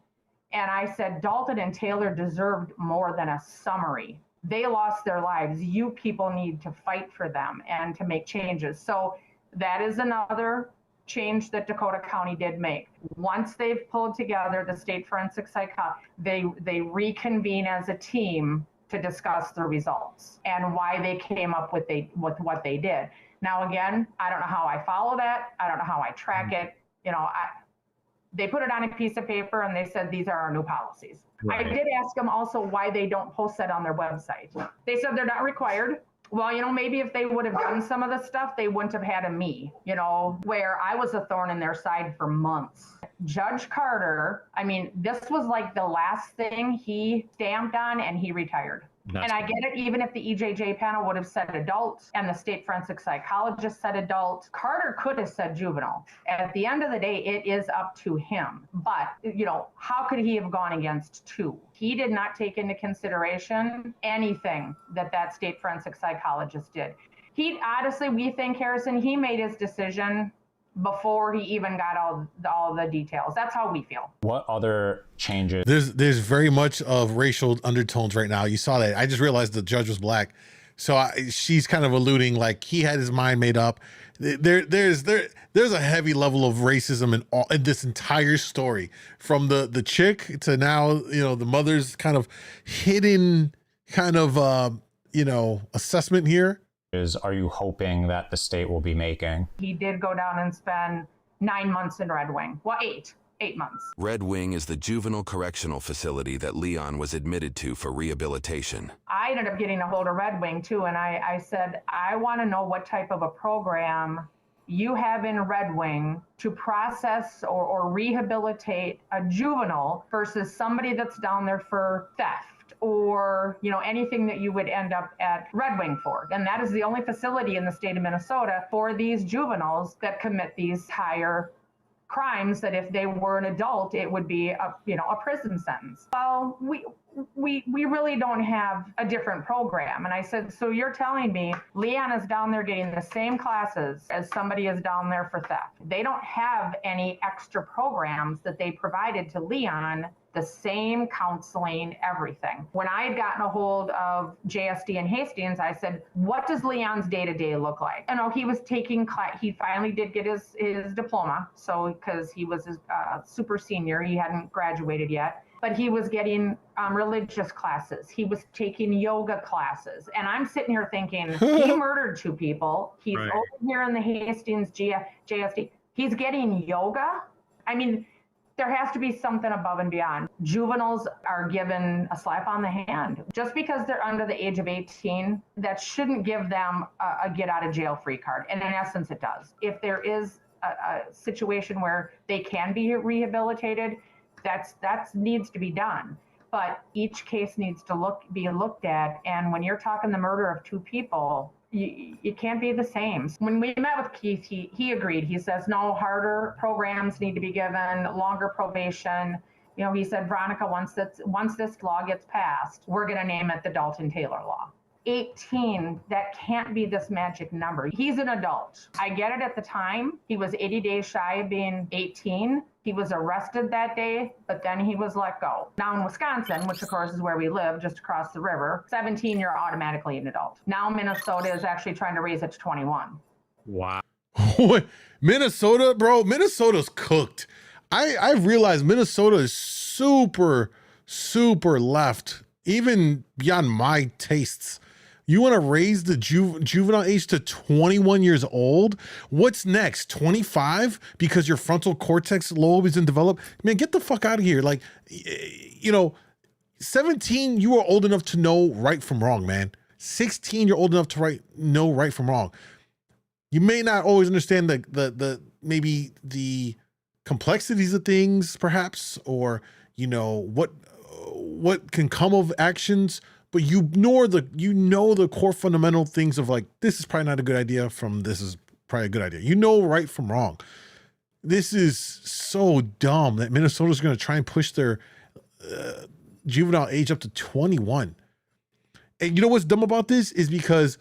And I said, Dalton and Taylor deserved more than a summary. They lost their lives. You people need to fight for them and to make changes. So that is another change that Dakota County did make. Once they've pulled together the state forensic psychologist, they reconvene as a team to discuss the results and why they came up with what they did. Now, again, I don't know how I follow that. I don't know how I track it. You know, they put it on a piece of paper and they said, these are our new policies. Right. I did ask them also why they don't post that on their website. They said they're not required. Well, you know, maybe if they would have done some of the stuff, they wouldn't have had a me, you know, where I was a thorn in their side for months. Judge Carter, I mean, this was like the last thing he stamped on and he retired. And I get it, even if the EJJ panel would have said adult and the state forensic psychologist said adult, Carter could have said juvenile. At the end of the day, it is up to him. But, you know, how could he have gone against 2? He did not take into consideration anything that state forensic psychologist did. He, honestly, we think, Harrison, he made his decision before he even got all the details. That's how we feel. What other changes? There's very much of racial undertones right now. You saw that. I just realized the judge was black. So she's kind of alluding like he had his mind made up. There's a heavy level of racism in this entire story, from the chick to now, you know, the mother's kind of hidden kind of you know, assessment here. Are you hoping that the state will be making? He did go down and spend 9 months in Red Wing. Well, 8 months. Red Wing is the juvenile correctional facility that Leon was admitted to for rehabilitation. I ended up getting a hold of Red Wing too, and I said, I want to know what type of a program you have in Red Wing to process or rehabilitate a juvenile versus somebody that's down there for theft or, you know, anything that you would end up at Red Wing for. And that is the only facility in the state of Minnesota for these juveniles that commit these higher crimes that if they were an adult, it would be a prison sentence. Well, we really don't have a different program. And I said, so you're telling me Leon is down there getting the same classes as somebody is down there for theft. They don't have any extra programs that they provided to Leon, the same counseling, everything. When I had gotten a hold of JSD in Hastings, I said, what does Leon's day-to-day look like? You know, he was taking class. He finally did get his diploma. So, because he was a super senior, he hadn't graduated yet. But he was getting religious classes. He was taking yoga classes. And I'm sitting here thinking, he murdered 2 people. He's over here in the Hastings JSD. He's getting yoga. I mean, there has to be something above and beyond. Juveniles are given a slap on the hand. Just because they're under the age of 18, that shouldn't give them a get out of jail free card. And in essence, it does. If there is a situation where they can be rehabilitated, that needs to be done. But each case needs to be looked at. And when you're talking the murder of 2 people, it can't be the same. When we met with Keith, he agreed. He says, no, harder programs need to be given, longer probation. You know, he said, Veronica, once this law gets passed, we're going to name it the Dalton Taylor Law. 18, that can't be this magic number. He's an adult. I get it at the time. He was 80 days shy of being 18. He was arrested that day, but then he was let go. Now in Wisconsin, which of course is where we live, just across the river, 17, you're automatically an adult. Now Minnesota is actually trying to raise it to 21. Wow. Minnesota, bro, Minnesota's cooked. I've realized Minnesota is super, super left, even beyond my tastes. You want to raise the juvenile age to 21 years old? What's next? 25? Because your frontal cortex lobe isn't developed? Man, get the fuck out of here. Like, you know, 17, you are old enough to know right from wrong, man. 16, you're old enough to know right from wrong. You may not always understand the maybe the complexities of things, perhaps, or you know what can come of actions, but you know the core fundamental things of like, this is probably not a good idea from this is probably a good idea. You know right from wrong. This is so dumb that Minnesota's going to try and push their juvenile age up to 21. And you know what's dumb about this is because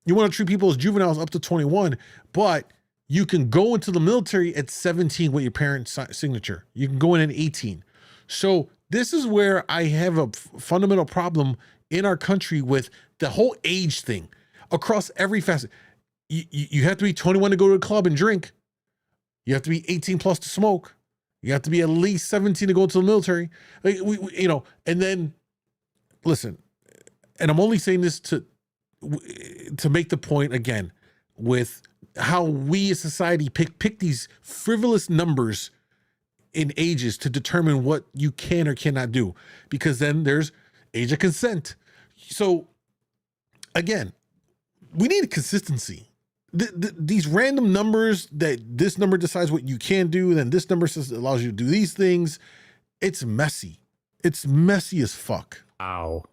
you want to treat people as juveniles up to 21, but you can go into the military at 17 with your parents' signature. You can go in at 18. So this is where I have a fundamental problem in our country with the whole age thing across every facet. You have to be 21 to go to a club and drink. You have to be 18 plus to smoke. You have to be at least 17 to go into the military. Like you know, and then listen, and I'm only saying this to make the point again with how we as society pick these frivolous numbers in ages to determine what you can or cannot do, because then there's age of consent. So again, we need consistency. These random numbers that this number decides what you can do, then this number says allows you to do these things. It's messy. It's messy as fuck. Ow.